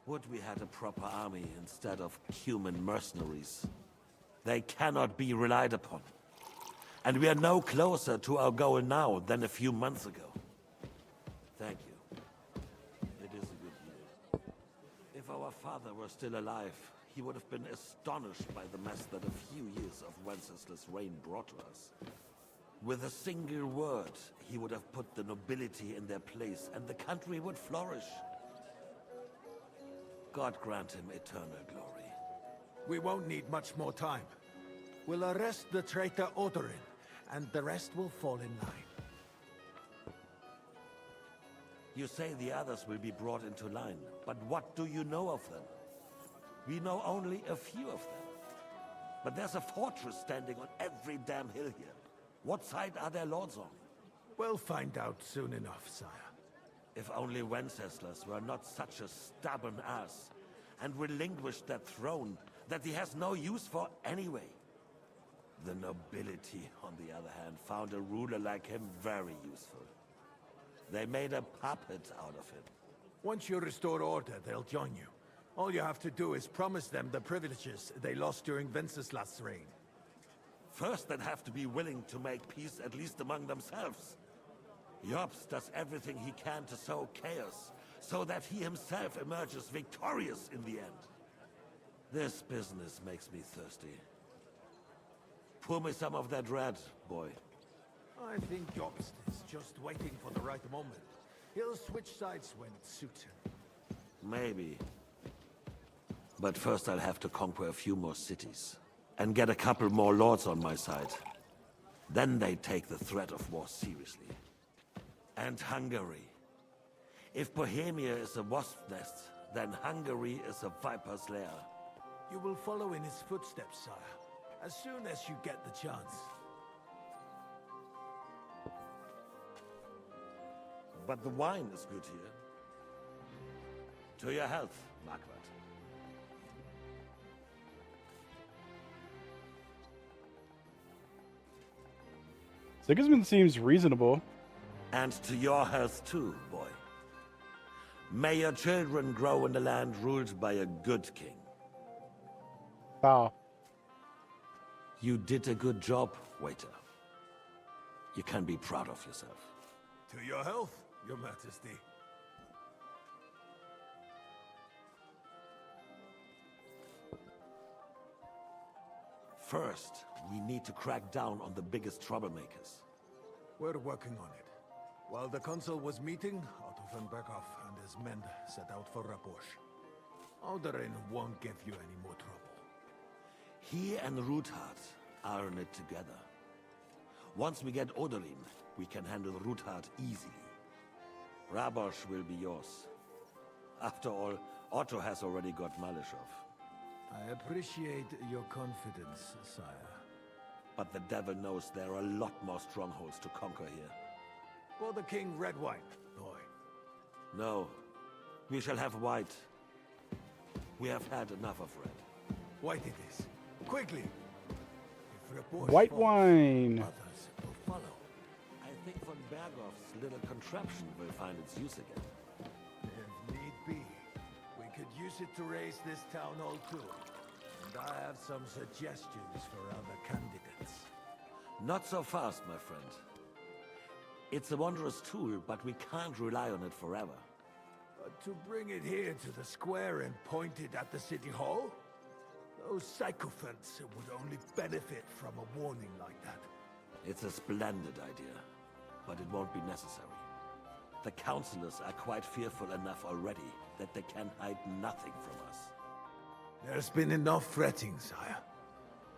Would we had a proper army instead of human mercenaries? They cannot be relied upon. And we are no closer to our goal now than a few months ago. Thank you. It is a good year. If our father were still alive, he would have been astonished by the mess that a few years of Wenceslas' reign brought to us. With a single word, he would have put the nobility in their place, and the country would flourish. God grant him eternal glory. We won't need much more time. We'll arrest the traitor Odorin, and the rest will fall in line. You say the others will be brought into line, but what do you know of them? We know only a few of them. But there's a fortress standing on every damn hill here. What side are their lords on? We'll find out soon enough, sire. If only Wenceslas were not such a stubborn ass, and relinquished that throne that he has no use for anyway. The nobility, on the other hand, found a ruler like him very useful. They made a puppet out of him. Once you restore order, they'll join you. All you have to do is promise them the privileges they lost during Wenceslas' reign. First, they'd have to be willing to make peace at least among themselves. Jobs does everything he can to sow chaos, so that he himself emerges victorious in the end. This business makes me thirsty. Pour me some of that red, boy. I think Jobst is just waiting for the right moment. He'll switch sides when it suits him. Maybe. But first I'll have to conquer a few more cities. And get a couple more lords on my side. Then they take the threat of war seriously. And Hungary. If Bohemia is a wasp's nest, then Hungary is a viper's lair. You will follow in his footsteps, sire, as soon as you get the chance. But the wine is good here. To your health, Margaret. Sigismund seems reasonable. And to your health too, boy. May your children grow in a land ruled by a good king. Wow. You did a good job, waiter. You can be proud of yourself. To your health, your majesty. First, we need to crack down on the biggest troublemakers. We're working on it. While the consul was meeting, Otto von Berghoff and his men set out for Rabosch. Alderin won't give you any more trouble. He and Ruthard are in it together. Once we get Oderin, we can handle Ruthard easily. Rabosch will be yours. After all, Otto has already got Malishov. I appreciate your confidence, sire. But the devil knows there are a lot more strongholds to conquer here. For the king, red wine, boy. No, we shall have white. We have had enough of red. White it is. Quickly! White wine! Others will follow. I think von Berghoff's little contraption will find its use again. If need be, we could use it to raise this town hall too. And I have some suggestions for other candidates. Not so fast, my friend. It's a wondrous tool, but we can't rely on it forever. But to bring it here to the square and point it at the city hall? Those sycophants would only benefit from a warning like that. It's a splendid idea, but it won't be necessary. The councillors are quite fearful enough already that they can hide nothing from us. There's been enough fretting, sire.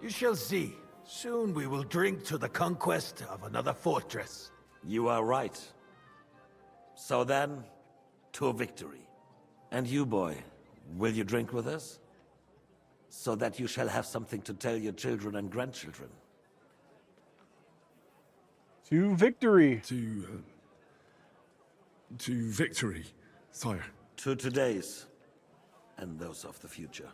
You shall see. Soon we will drink to the conquest of another fortress. You are right. So then, to victory. And you, boy, will you drink with us? So that you shall have something to tell your children and grandchildren. To victory. To victory, sire. To today's, and those of the future.